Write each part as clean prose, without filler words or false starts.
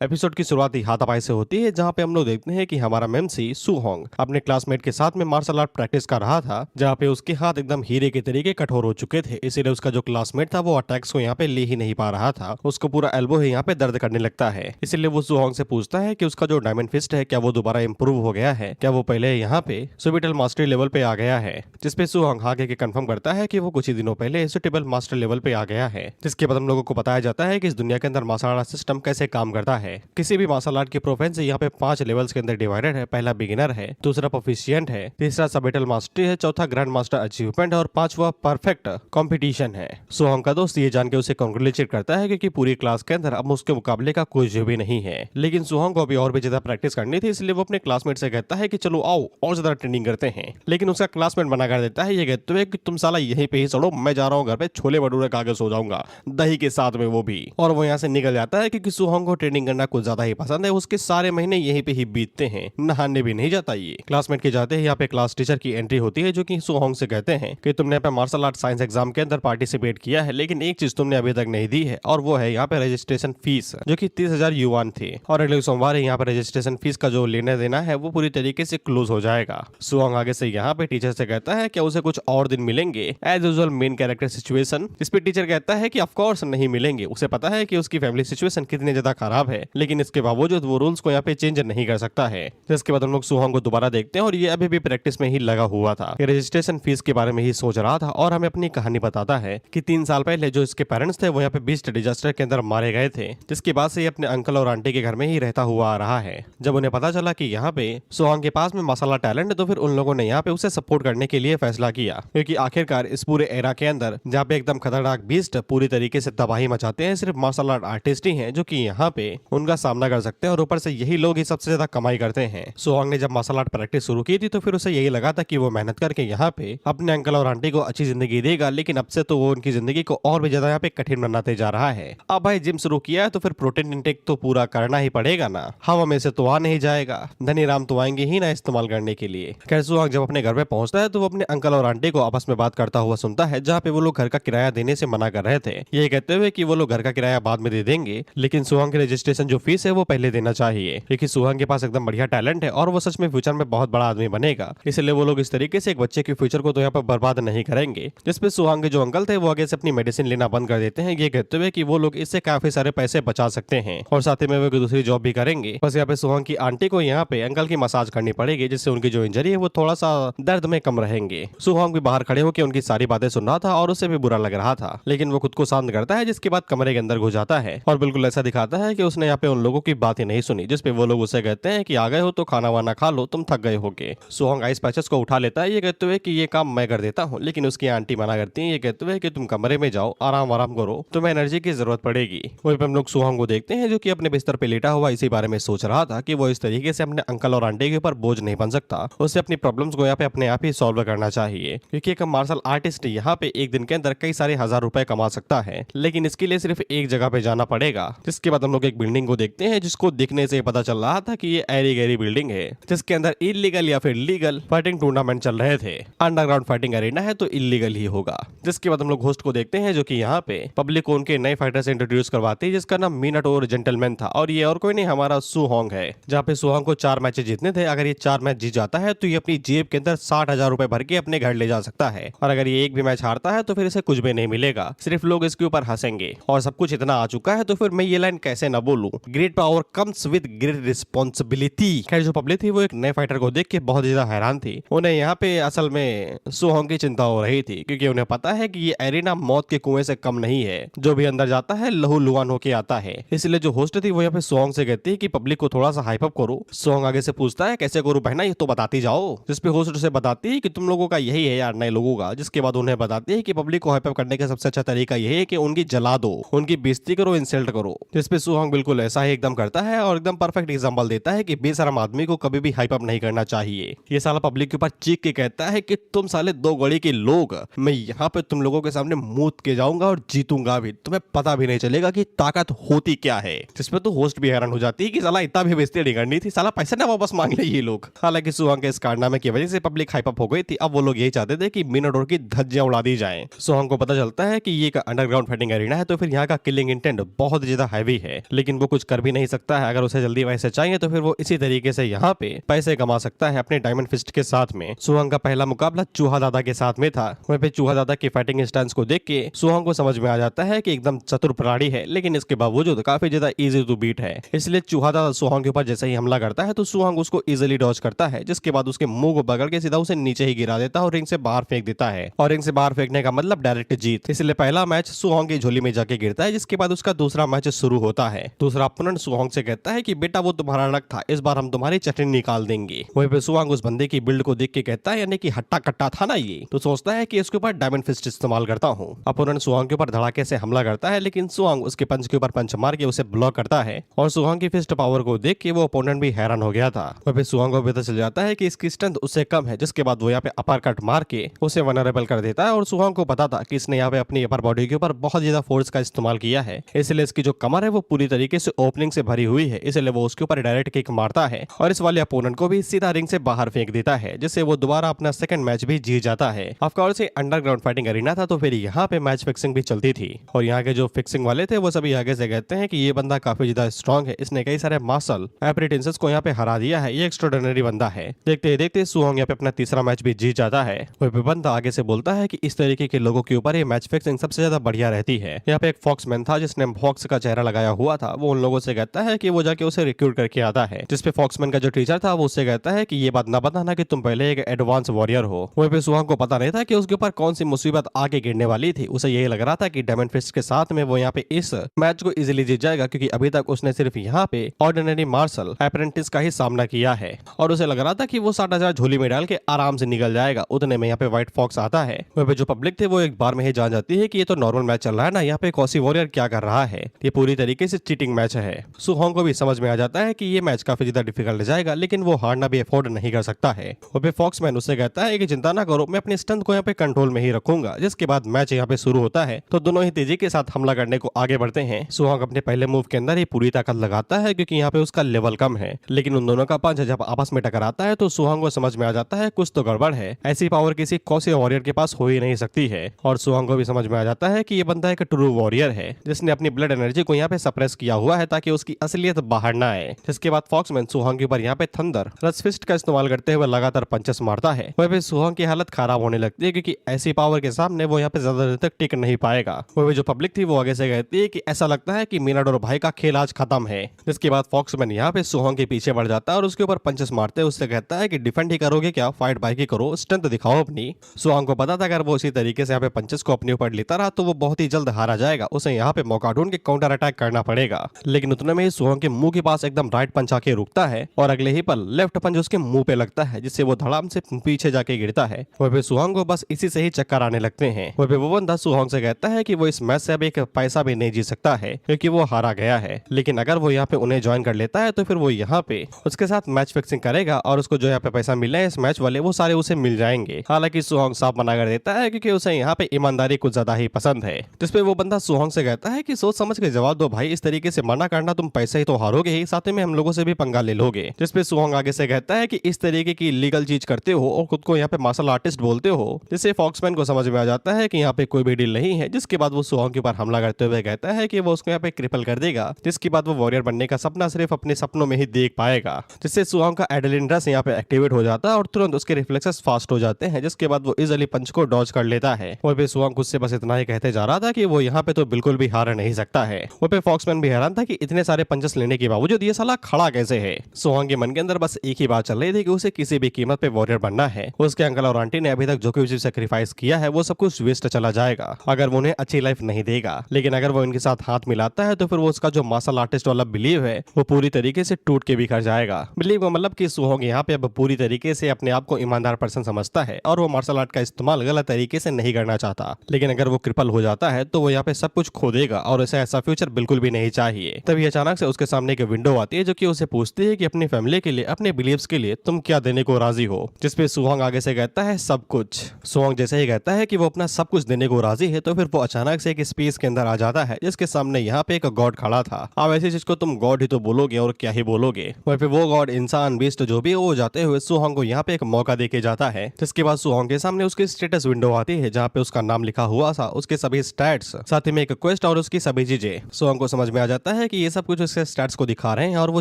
Episode की शुरुआत ही हाथापाई से होती है, जहाँ पे हम लोग देखते हैं कि हमारा मेमसी सुहोंग अपने क्लासमेट के साथ में मार्शल आर्ट प्रैक्टिस कर रहा था, जहाँ पे उसके हाथ एकदम हीरे के तरीके कठोर हो चुके थे। इसीलिए उसका जो क्लासमेट था वो अटैक्स को यहाँ पे ले ही नहीं पा रहा था। उसको पूरा एल्बो है यहाँ पे दर्द करने लगता है। इसीलिए वो सुहोंग से पूछता है कि उसका जो डायमंड फिस्ट है क्या वो दोबारा इंप्रूव हो गया है, क्या वो पहले यहाँ पे सुबिटल मास्टरी लेवल पे आ गया है। जिसपे सुहोंग आगे के कंफर्म करता है कि वो कुछ ही दिनों पहले सुटेबल मास्टर लेवल पे आ गया है। जिसके बाद हम लोगों को बताया जाता है कि इस दुनिया के अंदर मार्शल आर्ट सिस्टम कैसे काम करता है। किसी भी मार्शल आर्ट की प्रोफेंसी यहाँ पे 5 लेवल्स के अंदर डिवाइडेड है। पहला बिगिनर है, दूसरा प्रोफिशिएंट है, तीसरा सबेटल मास्टरी है, चौथा ग्रैंड मास्टर अचीवमेंट और पांचवा परफेक्ट कंपटीशन है। सुहोंग का दोस्त ये जान के उसे कांग्रेचुलेट करता है क्योंकि पूरी क्लास के अंदर अब उसके मुकाबले का कुछ भी नहीं है। लेकिन सुहोंग को अभी और भी ज्यादा प्रैक्टिस करनी थी, इसलिए वो अपने क्लासमेट से कहता है कि चलो आओ और ज्यादा ट्रेनिंग करते हैं। लेकिन उसका क्लासमेट मना कर देता है, ये कहते हुए कि तुम साला यहीं पे ही चलो, मैं जा रहा हूँ घर पे छोले भटूरे खा के सो जाऊंगा, दही के साथ में वो भी। और वो यहाँ से निकल जाता है क्योंकि सुहोंग को ट्रेनिंग करना कुछ ज्यादा ही पसंद है। उसके सारे महीने यहीं पे ही बीतते हैं, नहाने भी नहीं जाता ये। क्लासमेट के जाते ही यहाँ पे क्लास टीचर की एंट्री होती है, जो कि सुहोंग से कहते हैं कि तुमने यहाँ पे मार्शल आर्ट साइंस एग्जाम के अंदर पार्टिसिपेट किया है, लेकिन एक चीज तुमने अभी तक नहीं दी है, और वो है यहाँ पे रजिस्ट्रेशन फीस, जो कि 30,000 युआन थी। और अगले सोमवार यहाँ पे रजिस्ट्रेशन फीस का जो लेना देना है वो पूरी तरीके से क्लोज हो जाएगा। सुहोंग आगे से यहाँ पे टीचर से कहता है कि उसे कुछ और दिन मिलेंगे as usual main character situation. इस पे टीचर कहता है कि ऑफ कोर्स नहीं मिलेंगे। उसे पता है कि उसकी फैमिली सिचुएशन कितनी ज्यादा खराब है, लेकिन इसके बावजूद वो रूल्स को यहाँ पे चेंज नहीं कर सकता है। जिसके बाद हम लोग सुहोंग को दोबारा देखते हैं और ये अभी भी प्रैक्टिस में ही लगा हुआ था। ये रजिस्ट्रेशन फीस के बारे में ही सोच रहा था और हमें अपनी कहानी बताता है कि 3 साल पहले जो इसके पेरेंट्स थे वो यहाँ पे बीस्ट डिजास्टर के अंदर मारे गए थे, जिसके बाद से ये अपने अंकल और आंटी के घर में ही रहता हुआ आ रहा है। जब उन्हें पता चला कि यहाँ पे सुहोंग के पास में मसाला टैलेंट है, तो फिर उन लोगों ने यहाँ पे उसे सपोर्ट करने के लिए फैसला किया, क्योंकि आखिरकार इस पूरे एरा के अंदर जहाँ पे एकदम खतरनाक बीस्ट पूरी तरीके से तबाही मचाते हैं, सिर्फ मार्शल आर्ट आर्टिस्ट ही हैं जो कि यहाँ पे उनका सामना कर सकते हैं, और ऊपर से यही लोग ही सबसे ज्यादा कमाई करते हैं। सुहोंग ने जब मार्शल आर्ट प्रैक्टिस शुरू की थी तो फिर उसे यही लगा था कि वो मेहनत करके यहाँ पे अपने अंकल और आंटी को अच्छी जिंदगी देगा, लेकिन अब से तो वो उनकी जिंदगी को और भी ज्यादा यहाँ पे कठिन बनाते जा रहा है। अब भाई जिम शुरू किया है तो फिर प्रोटीन इंटेक तो पूरा करना ही पड़ेगा ना, हवा में से तो आ नहीं जाएगा, धनी राम तो आएंगे ही ना इस्तेमाल करने के लिए। खैर सुहोंग जब अपने घर पे पहुंचता है तो वो अपने अंकल और आंटी को आपस में बात करता हुआ सुनता है, जहाँ पे वो लोग घर का किराया देने से मना कर रहे थे, ये कहते हुए कि वो लोग घर का किराया बाद में दे देंगे, लेकिन सुहोंग की रजिस्ट्रेशन जो फीस है वो पहले देना चाहिए, क्योंकि सुहोंग के पास एकदम बढ़िया टैलेंट है और वो सच में फ्यूचर में बहुत बड़ा आदमी बनेगा। इसलिए वो लोग इस तरीके से एक बच्चे के फ्यूचर को तो यहाँ पर बर्बाद नहीं करेंगे। जिसपे सुहोंग के जो अंकल थे वो आगे से अपनी मेडिसिन लेना बंद कर देते हैं, ये कहते हुए कि वो लोग इससे काफी सारे पैसे बचा सकते हैं और साथ ही में वो दूसरी जॉब भी करेंगे। बस यहाँ पे सुहोंग की आंटी को यहाँ पे अंकल की मसाज करनी पड़ेगी, जिससे उनकी जो इंजरी है वो थोड़ा सा दर्द में कम रहेंगे। सुहोंग भी बाहर खड़े होकर उनकी सारी बातें सुन रहा था और उसे भी बुरा लग रहा था, लेकिन वो खुद को शांत करता है। जिसके बाद कमरे के अंदर घुस जाता है और बिल्कुल ऐसा दिखाता है कि उसने यहाँ पे उन लोगों की बात ही नहीं सुनी, जिसपे वो लोग उसे कहते हैं कि आ गए हो तो खाना वाना खा लो, तुम थक गए होगे। सुहोंग आइस पैचेस को उठा लेता है, ये कहते हुए कि ये काम मैं कर देता हूँ, लेकिन उसकी आंटी मना करती है, ये कहते हुए कि तुम कमरे में जाओ, आराम आराम करो, तुम्हें एनर्जी की जरूरत पड़ेगी। वहीं पे हम लोग सुहोंग को देखते हैं जो कि अपने बिस्तर पे लेटा हुआ इसी बारे में सोच रहा था कि वो इस तरीके से अपने अंकल और आंटी के ऊपर बोझ नहीं बन सकता, उसे अपनी प्रॉब्लम्स को यहाँ पे अपने आप ही सॉल्व करना चाहिए, क्योंकि एक मार्शल आर्टिस्ट यहाँ पे एक दिन के अंदर कई सारे हजार रुपए कमा सकता है, लेकिन इसके लिए सिर्फ एक जगह पे जाना पड़ेगा। जिसके बाद हम लोग एक बिल्डिंग को देखते हैं, जिसको देखने से पता चल रहा था कि ये ऐरी गैरी बिल्डिंग है, जिसके अंदर इलीगल या फिर लीगल फाइटिंग टूर्नामेंट चल रहे थे। अंडरग्राउंड फाइटिंग अरेना है तो इलीगल ही होगा। जिसके बाद हम लोग होस्ट को देखते हैं जो कि यहाँ पे पब्लिक को उनके नए फाइटर से इंट्रोड्यूस करवाते हैं, जिसका नाम मिनाटोर जेंटलमैन था, और ये और कोई नहीं हमारा सुहोंग है। जहाँ पे सुहोंग को 4 मैचेस जीतने थे, अगर ये 4 मैच जीत जाता है तो ये अपनी जेब के अंदर 60,000 रुपए भर के अपने घर ले जा सकता है, और अगर ये एक भी मैच हारता है तो फिर इसे कुछ भी नहीं मिलेगा, सिर्फ लोग इसके ऊपर हंसेंगे। और सब कुछ इतना आ चुका है तो फिर मैं ये लाइन कैसे न बोलूं, great power comes with great responsibility. खैर जो पब्लिक थी वो एक नए फाइटर को देख के बहुत ज्यादा हैरान थी। उन्हें यहाँ पे असल में सुहोंग की चिंता हो रही थी, क्योंकि उन्हें पता है कि ये एरिना मौत के कुएं से कम नहीं है, जो भी अंदर जाता है लहू लुहान होके आता है। इसलिए जो होस्ट थी वो यहाँ पे सुहोंग से कहती है कि पब्लिक को थोड़ा सा हाइप अप करो। सुहोंग आगे से पूछता है कैसे करूं बहना, ये तो बताती जाओ। जिसपे होस्ट उसे बताती है कि तुम लोगों का यही है यार, नए लोगों का। जिसके बाद उन्हें बताती है कि पब्लिक को हाइप अप करने का सबसे अच्छा तरीका यही है कि उनकी जला दो, उनकी बेइज्जती करो, इंसल्ट करो। जिसपे सुहोंग बिल्कुल ऐसा ही एकदम करता है और एकदम परफेक्ट एग्जांपल देता है कि बेशरम आदमी को कभी भी हाइप अप नहीं करना चाहिए। ये साला पब्लिक के ऊपर चीख के कहता है कि तुम साले 2 गड़ी के लोग, मैं यहाँ पे तुम लोगों के सामने मूत के जाऊंगा और जीतूंगा भी, तुम्हें पता भी नहीं चलेगा कि ताकत होती क्या है। जिसपे तो होस्ट भी हैरान हो जाती है कि साला इतना भी बेइज्जती नहीं करनी थी, साला पैसे ना वापस मांग ले ये लोग। हालांकि सुहोंग के इस कारनामे की वजह से पब्लिक हाइप अप हो गई थी। अब वो लोग यही चाहते थे कि मिनाटोर की धज्जियां उड़ा दी जाएं। सुहोंग को पता चलता है कि ये एक अंडरग्राउंड फाइटिंग एरिना है, तो फिर यहाँ का किलिंग इंटेंट बहुत ज्यादा हैवी है, लेकिन वो कुछ कर भी नहीं सकता है। अगर उसे जल्दी पैसे चाहिए तो फिर वो इसी तरीके से यहाँ पे पैसे कमा सकता है अपने डायमंड फिस्ट के साथ में। सुहंग का पहला मुकाबला चूहा दादा के साथ में था। वहीं पे चूहा दादा की फाइटिंग स्टाइल्स को देख के सुहंग को समझ में आ जाता है कि एकदम चतुर प्राणी है, लेकिन इसके बावजूद काफी ज्यादा इजी टू बीट है। इसलिए चूहा दादा सुहंग के ऊपर जैसे ही हमला करता है तो सुहंग उसको इजिली डॉज करता है, जिसके बाद उसके मुंह को पकड़ के सीधा उसे नीचे ही गिरा देता है और रिंग से बाहर फेंक देता है। और रिंग से बाहर फेंकने का मतलब डायरेक्ट जीत। इसलिए पहला मैच सुहंग की झोली में जाके गिरता है, जिसके बाद उसका दूसरा मैच शुरू होता है। दूसरा अपोनेंट सुहंग से कहता है कि बेटा वो तुम्हारा लक था, इस बार हम तुम्हारी चटनी निकाल देंगे। वहीं पे सुहंग उस बंदे की बिल्ड को देख के कहता है यानी कि हट्टा कट्टा था ना ये, तो सोचता है कि इसके ऊपर डायमंड फिस्ट इस्तेमाल करता हूँ। अपोनेंट सुहंग के ऊपर धड़ाके से हमला करता है, लेकिन सुहंग उसके पंच के ऊपर पंच मार के उसे ब्लॉक करता है। और सुहंग की फिस्ट पावर को देख के वो अपोनेंट भी हैरान हो गया था। वहीं पे सुहंग को पता चल जाता है कि इसकी स्ट्रेंथ उससे कम है, जिसके बाद वो यहाँ पे अपर कट मार के उसे वनरेबल कर देता है। और सुहंग को पता था कि इसने यहाँ पे अपनी अपर बॉडी के ऊपर बहुत ज्यादा फोर्स का इस्तेमाल किया है, इसलिए इसकी जो कमर है वो पूरी तरीके से ओपनिंग से भरी हुई है, इसलिए वो उसके ऊपर डायरेक्ट किक मारता है और इस वाले अपोनेंट को भी सीधा रिंग से बाहर फेंक देता है, जिससे वो दोबारा अपना सेकंड मैच भी जीत जाता है। ऑफ कोर्स ये अंडरग्राउंड फाइटिंग अरीना था, तो फिर यहाँ पे मैच फिक्सिंग भी चलती थी। और यहाँ के जो फिक्सिंग वाले थे वो सभी आगे से कहते हैं कि ये बंदा काफी ज्यादा स्ट्रॉन्ग है, इसने कई सारे मार्शल एप्रेंटिसेस को यहाँ पे हरा दिया है, ये एक्स्ट्राऑर्डिनरी बंदा है। देखते देखते सुहंग यहाँ पे अपना तीसरा मैच भी जीत जाता है। वही पे बंदा आगे से बोलता है कि इस तरीके के लोगों के ऊपर ये मैच फिक्सिंग सबसे ज्यादा बढ़िया रहती है। यहाँ पे एक फॉक्समैन था जिसने फॉक्स का चेहरा लगाया हुआ था, वो उन लोगों से कहता है कि वो जाके उसे रिक्रूट करके आता है, जिसपे फॉक्समैन का जो टीचर था वो उससे कहता है कि ये बात ना बताना कि तुम पहले एक एडवांस वॉरियर हो। वहीं पे सुहंग को पता नहीं था कि उसके ऊपर कौन सी मुसीबत आगे गिरने वाली थी। उसे यही लग रहा था कि डायमंड फिस्ट के साथ में वो यहाँ पे इस मैच को इजीली जीत जाएगा, क्योंकि अभी तक उसने सिर्फ यहाँ पे ऑर्डिनरी मार्शल अप्रेंटिस का ही सामना किया है और उसे लग रहा था कि वो 60,000 झोली में डाल के आराम से निकल जाएगा। उतने में यहाँ पे व्हाइट फॉक्स आता है। वहीं पे जो पब्लिक थे वो एक बार में ही जान जाती है कि ये तो नॉर्मल मैच चल रहा है ना, यहाँ पे कॉसी वॉरियर क्या कर रहा है, ये पूरी तरीके से चीटिंग मैच है। सुहंग को भी समझ में आ जाता है कि ये मैच काफी ज्यादा डिफिकल्ट जाएगा, लेकिन वो हारना भी अफोर्ड नहीं कर सकता है। वहीं पे फॉक्समैन उससे कहता है कि चिंता ना करो, मैं अपने स्ट्रेंथ को यहाँ पे कंट्रोल में ही रखूंगा। जिसके बाद मैच यहाँ पे शुरू होता है, तो दोनों ही तेजी के साथ हमला करने को आगे बढ़ते हैं। सुहंग अपने पहले मूव के अंदर ही पूरी ताकत लगाता है, क्योंकि यहाँ पे उसका लेवल कम है, लेकिन उन दोनों का पंच जब आपस में टकराता है तो सुहंग को समझ में आ जाता है कुछ तो गड़बड़ है, ऐसी पावर किसी कॉसी वॉरियर के पास हो ही नहीं सकती है। और सुहंग को भी समझ में आ जाता है कि ये बंदा एक ट्रू वॉरियर है, जिसने अपनी ब्लड एनर्जी को यहाँ पे सप्रेस किया हुआ है ताकि उसकी असलियत बाहर ना आए। जिसके बाद फॉक्समैन सुहंग के ऊपर यहाँ पे थंडर रस फिस्ट का इस्तेमाल करते हुए लगातार पंचेस मारता है। वहीं पे सुहंग की हालत खराब होने लगती है, क्योंकि ऐसी पावर के सामने वो यहाँ पे ज्यादा देर तक टिक नहीं पाएगा। वहीं जो पब्लिक थी वो आगे से कहती है कि ऐसा लगता है कि मिराडोर भाई का खेल आज खत्म है। जिसके बाद फॉक्समैन यहाँ पे सुहंग के पीछे बढ़ जाता है और उसके ऊपर पंचेस मारते उससे कहता है कि डिफेंड ही करोगे क्या, फाइट बाइक ही करो, स्ट्रेंथ दिखाओ अपनी। सुहंग को पता था अगर वो इसी तरीके से यहाँ पे पंचेस को अपने ऊपर लेता रहा तो वो बहुत ही जल्द हारा जाएगा, उसे यहाँ पे मौका ढूंढ के काउंटर अटैक करना पड़ेगा। लेकिन उतने में ही सुहंग के मुंह के पास एकदम राइट पंच आके रुकता है और अगले ही पल लेफ्ट पंच उसके मुंह पे लगता है, जिससे वो धड़ाम से पीछे जाके गिरता है। वहीं पे सुहंग को बस इसी से ही चक्कर आने लगते हैं। वहीं पे वो बंदा सुहंग से कहता है कि वो इस मैच से अब एक पैसा भी नहीं जीत सकता है, क्योंकि वो हारा गया है। लेकिन अगर वो यहाँ पे उन्हें ज्वाइन कर लेता है तो फिर वो यहाँ पे उसके साथ मैच फिक्सिंग करेगा और उसको जो यहाँ पे पैसा मिल रहा है इस मैच वाले वो सारे उसे मिल जाएंगे। हालांकि सुहंग साफ मना कर देता है, क्योंकि उसे यहाँ पे ईमानदारी कुछ ज्यादा ही पसंद है। जिसपे वो बंदा सुहंग से कहता है कि सोच समझ के जवाब दो भाई, इस तरीके से मना करना तुम पैसे ही तो हारोगे ही, साथ में हम लोगों से भी पंगा ले लोगे। जिसपे सुहंग आगे से कहता है कि इस तरीके की इलीगल चीज करते हो और खुद को यहाँ पे मार्शल आर्टिस्ट बोलते हो, जिससे फॉक्समैन को समझ में आ जाता है कि यहाँ पे कोई भी डील नहीं है। जिसके बाद वो सुहंग के ऊपर हमला करते हुए कहता है कि वो उसको यहाँ पे क्रिपल कर देगा, जिसके बाद वो वॉरियर बनने का सपना सिर्फ अपने सपनों में ही देख पाएगा। जिससे सुहंग का एड्रेनलिन रश यहाँ पे एक्टिवेट हो जाता है और तुरंत उसके रिफ्लेक्सेस फास्ट हो जाते हैं, जिसके बाद वो इजीली पंच को डॉज कर लेता है। वहीं पे सुहंग खुद से बस इतना ही कहते जा रहा था कि वो यहाँ पे तो बिल्कुल भी हार नहीं सकता है। वहीं पे फॉक्समैन भी हैरान था कि इतने सारे पंचेस लेने के बावजूद ये साला खड़ा कैसे है। सुहंग के मन के अंदर बस एक ही बात चल रही थी कि उसे किसी भी कीमत पे वॉरियर बनना है। उसके अंकल और आंटी ने अभी तक जो कुछ सेक्रीफाइस किया है वो सब कुछ वेस्ट चला जाएगा अगर वो उन्हें अच्छी लाइफ नहीं देगा। लेकिन अगर वो इनके साथ हाथ मिलाता है तो फिर वो उसका जो मार्शल आर्टिस्ट वाला बिलीव है वो पूरी तरीके से टूट के बिखर जाएगा। बिलीव का मतलब कि सुहंग यहाँ पे अब पूरी तरीके से अपने आप को ईमानदार पर्सन समझता है और वो मार्शल आर्ट का इस्तेमाल गलत तरीके से नहीं करना चाहता। लेकिन अगर वो क्रिपल हो जाता है तो वो यहाँ पे सब कुछ खो देगा और उसे ऐसा फ्यूचर बिल्कुल भी नहीं चाहिए। तभी अचानक से उसके सामने एक विंडो आती है जो कि उसे पूछती है कि अपनी फैमिली के लिए, अपने बिलीव्स के लिए तुम क्या देने को राजी हो। जिसपे सुहंग आगे से कहता है सब कुछ। सुहंग जैसे ही कहता है कि वो अपना सब कुछ देने को राजी है तो फिर वो अचानक से एक स्पेस के अंदर आ जाता है, जिसके सामने यहाँ पे एक गॉड खड़ा था। अब ऐसी चीज को तुम गॉड ही तो बोलोगे और क्या ही बोलोगे। वहीं पे वो गॉड इंसान बीस्ट जो भी वो जाते हुए सुहंग को यहाँ पे एक मौका देके जाता है। जिसके बाद सुहंग के सामने उसकी स्टेटस विंडो आती है जहाँ पे उसका नाम लिखा हुआ था, उसके सभी स्टैट्स, साथ ही में एक क्वेस्ट और उसकी सभी चीजें। सुहंग को समझ में आ जाता है कि ये सब कुछ उसके स्टैट्स को दिखा रहे हैं और वो